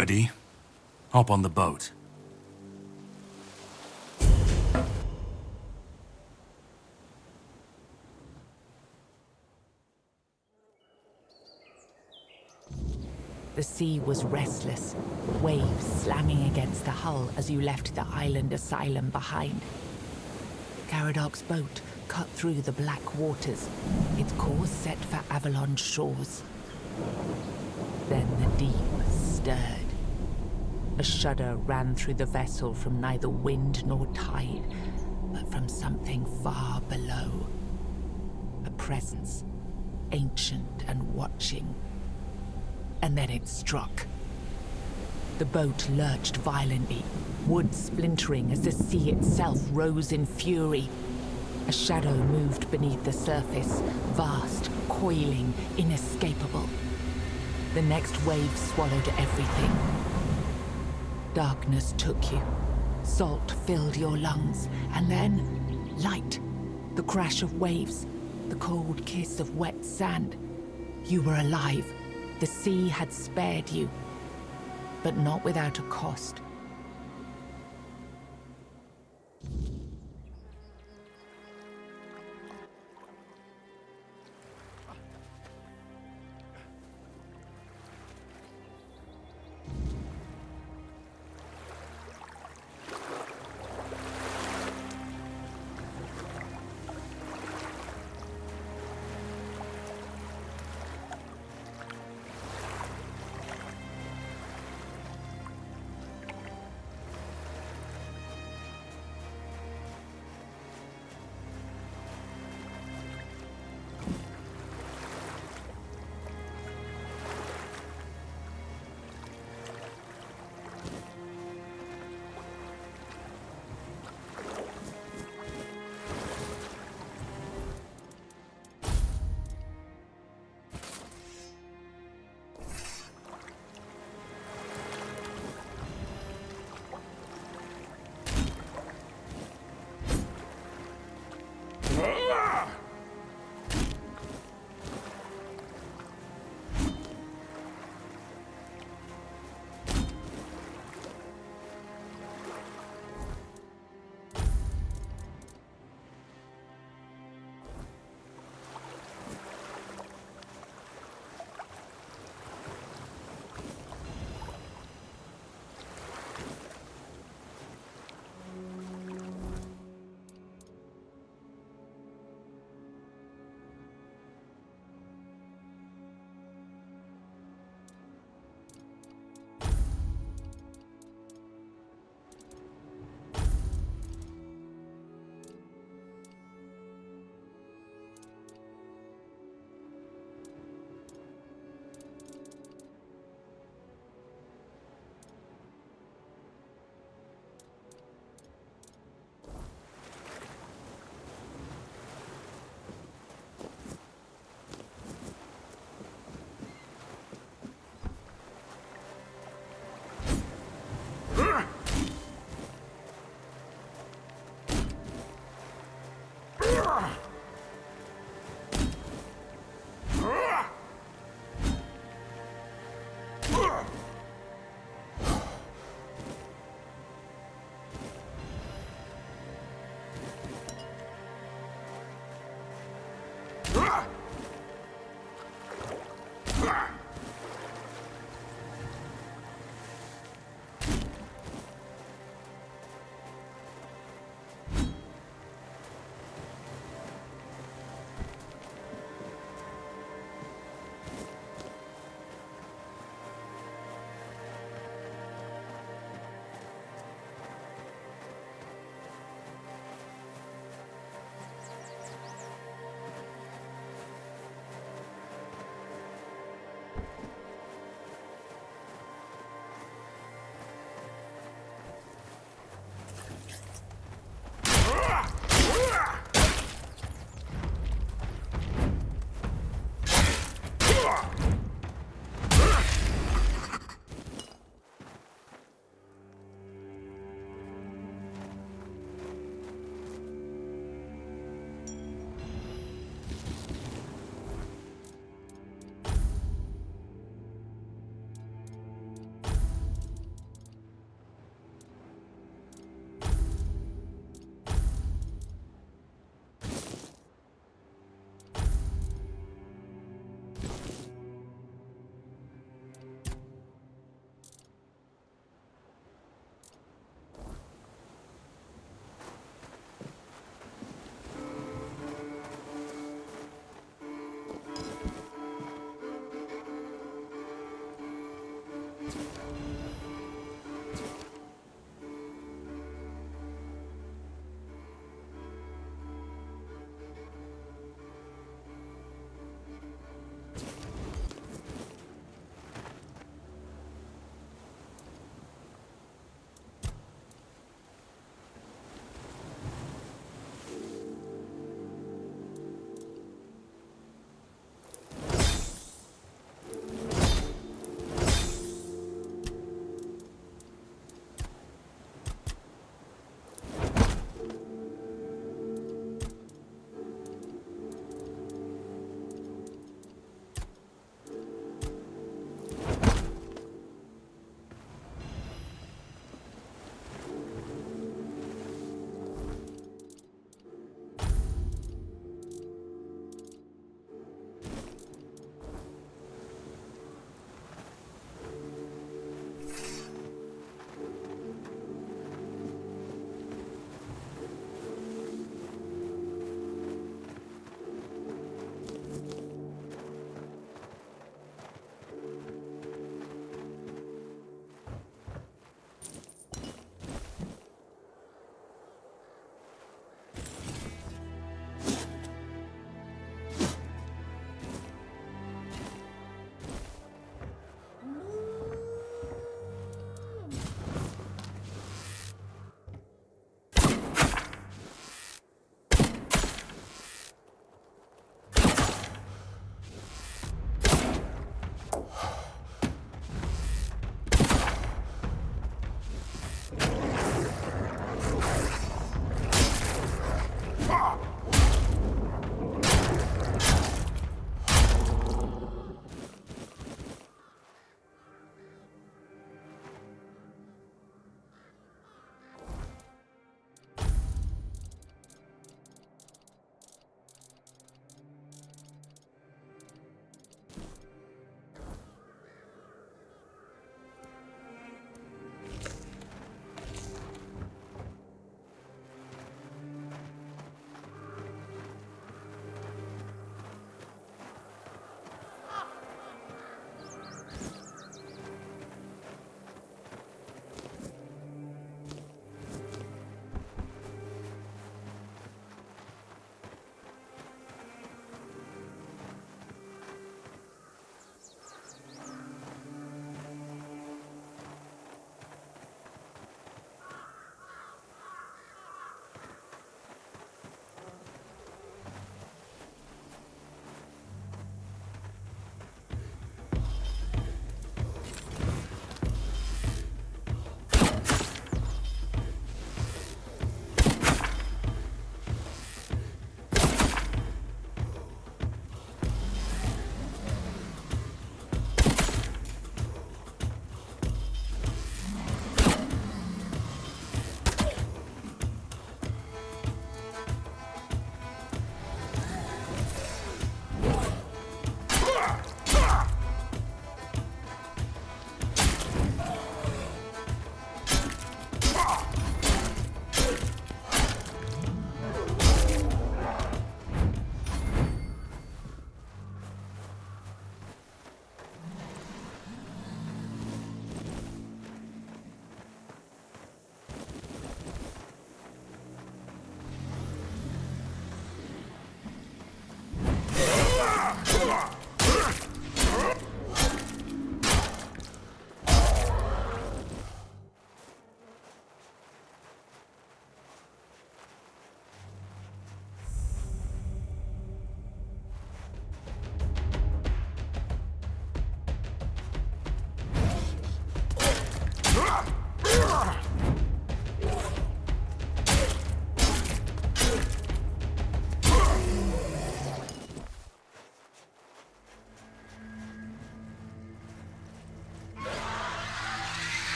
Ready? Hop on the boat. The sea was restless, waves slamming against the hull as you left the island asylum behind. Caradoc's boat cut through the black waters, its course set for Avalon's shores. Then the deep stirred. A shudder ran through the vessel from neither wind nor tide, but from something far below. A presence, ancient and watching. And then it struck. The boat lurched violently, wood splintering as the sea itself rose in fury. A shadow moved beneath the surface, vast, coiling, inescapable. The next wave swallowed everything. Darkness took you. Salt filled your lungs, and then light. The crash of waves, the cold kiss of wet sand. You were alive. The sea had spared you, but not without a cost.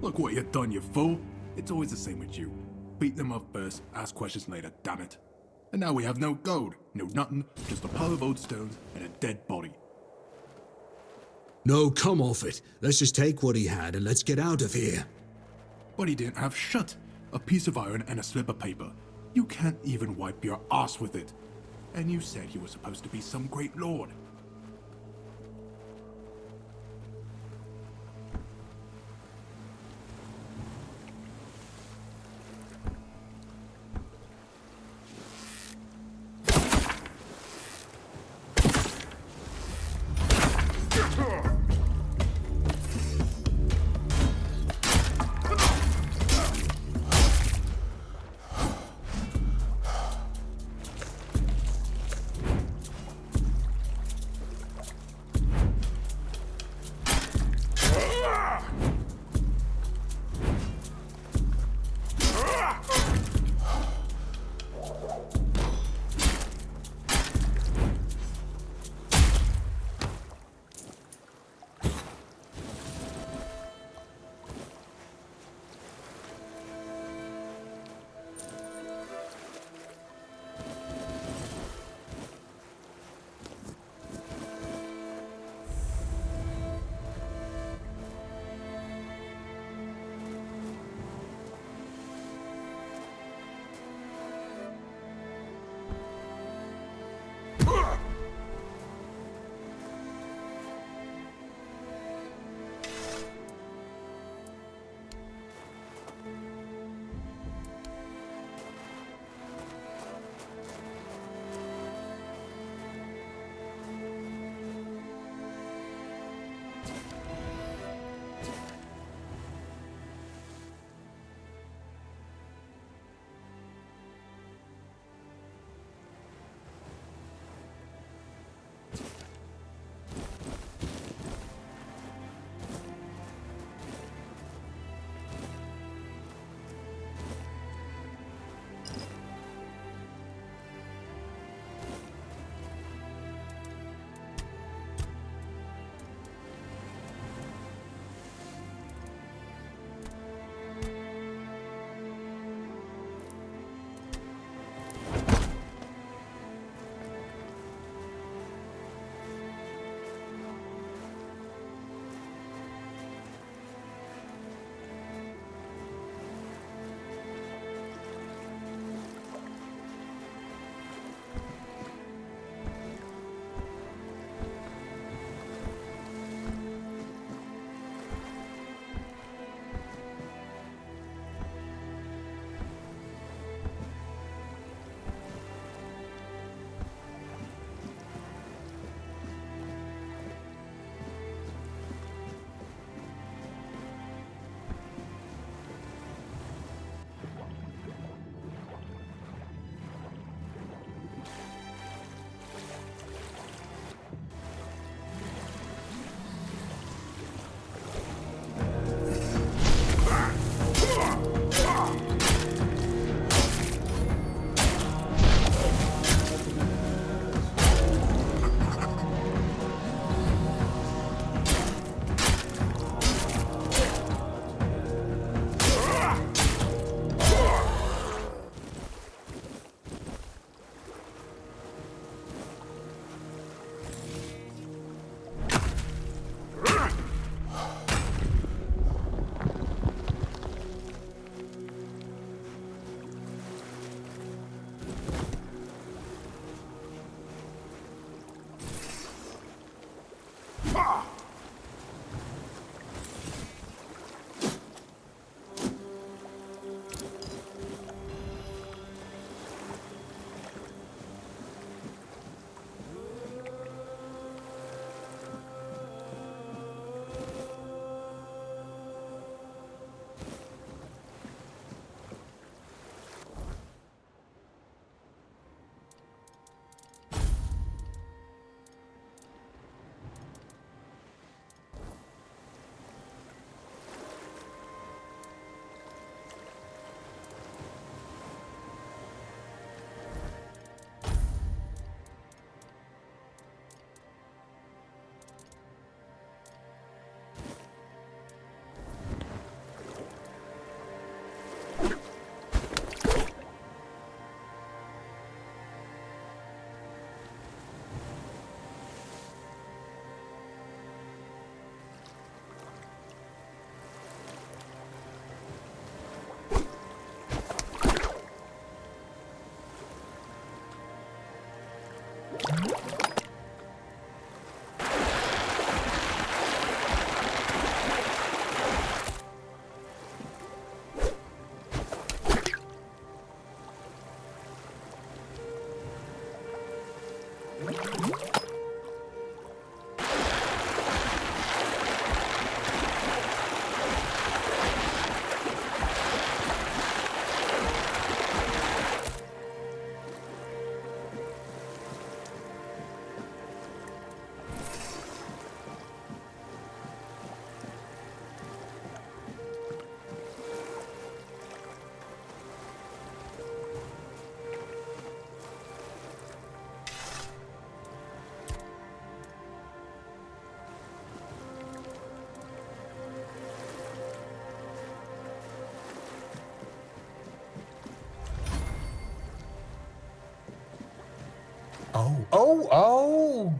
Look what you've done, you fool. It's always the same with you. Beat them up first, ask questions later, damn it. And now we have no gold, no nothing, just a pile of old stones and a dead body. No, come off it. Let's just take what he had and let's get out of here. But he didn't have shit. A piece of iron and a slip of paper. You can't even wipe your ass with it. And you said he was supposed to be some great lord.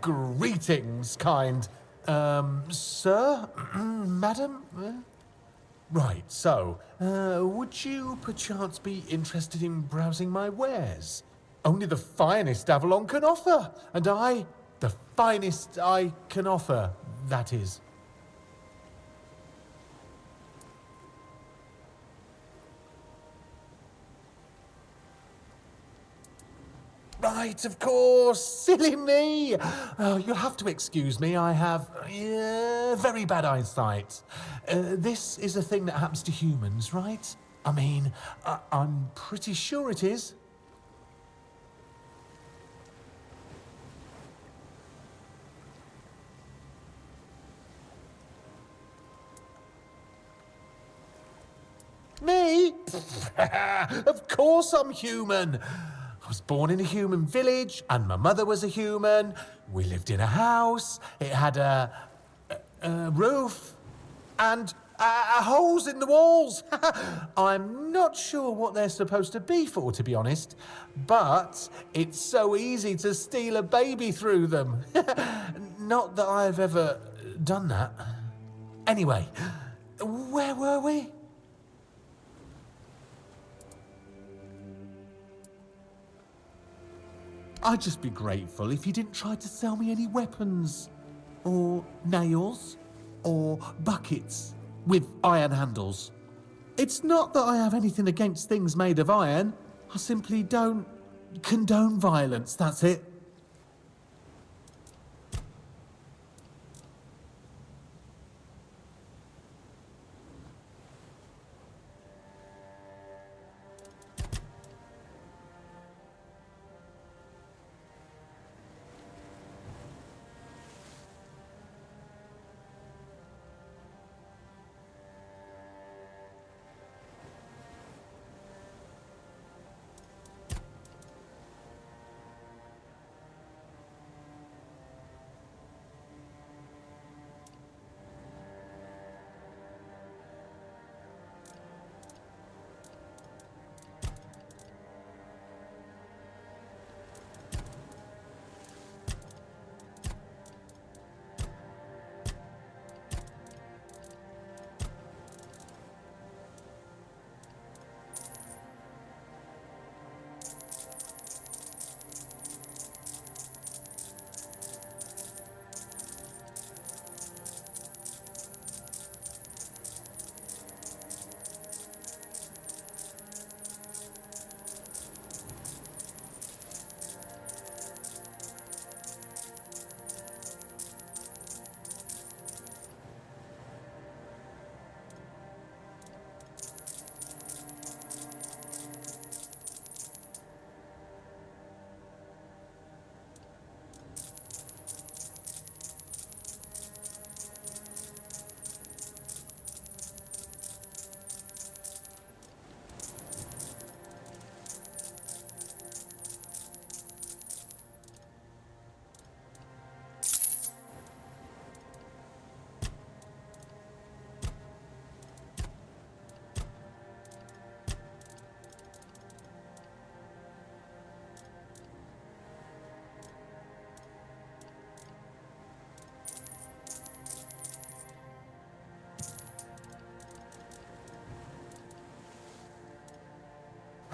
Greetings, kind. Sir? Madam? Right, so, would you perchance be interested in browsing my wares? Only the finest Avalon can offer, and the finest I can offer, that is. Right, of course. Silly me. Oh, you'll have to excuse me. I have very bad eyesight. This is a thing that happens to humans, right? I mean, I'm pretty sure it is. Me? Of course I'm human. I was born in a human village, and my mother was a human. We lived in a house. It had a roof and holes in the walls. I'm not sure what they're supposed to be for, to be honest, but it's so easy to steal a baby through them. Not that I've ever done that. Anyway, where were we? I'd just be grateful if you didn't try to sell me any weapons, or nails, or buckets with iron handles. It's not that I have anything against things made of iron. I simply don't condone violence, that's it.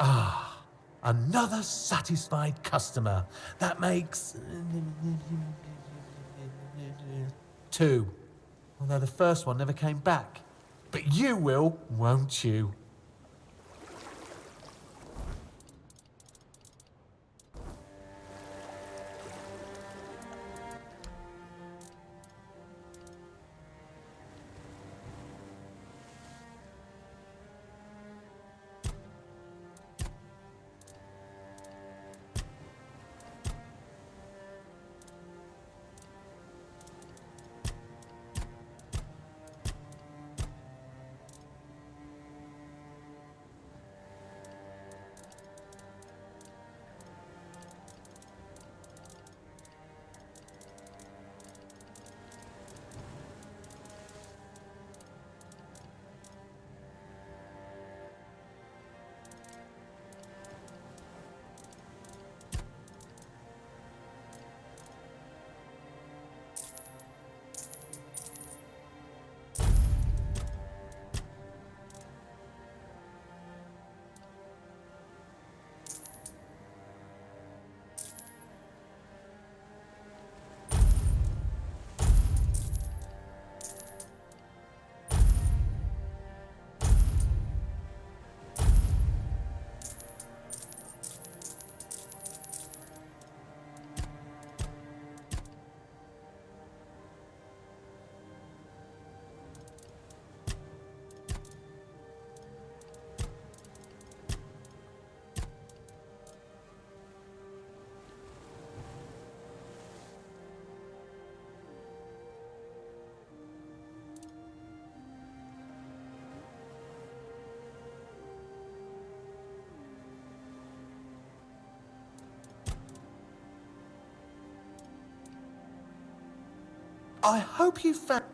Ah, another satisfied customer. That makes 2. Although the first one never came back. But you will, won't you? I hope you found...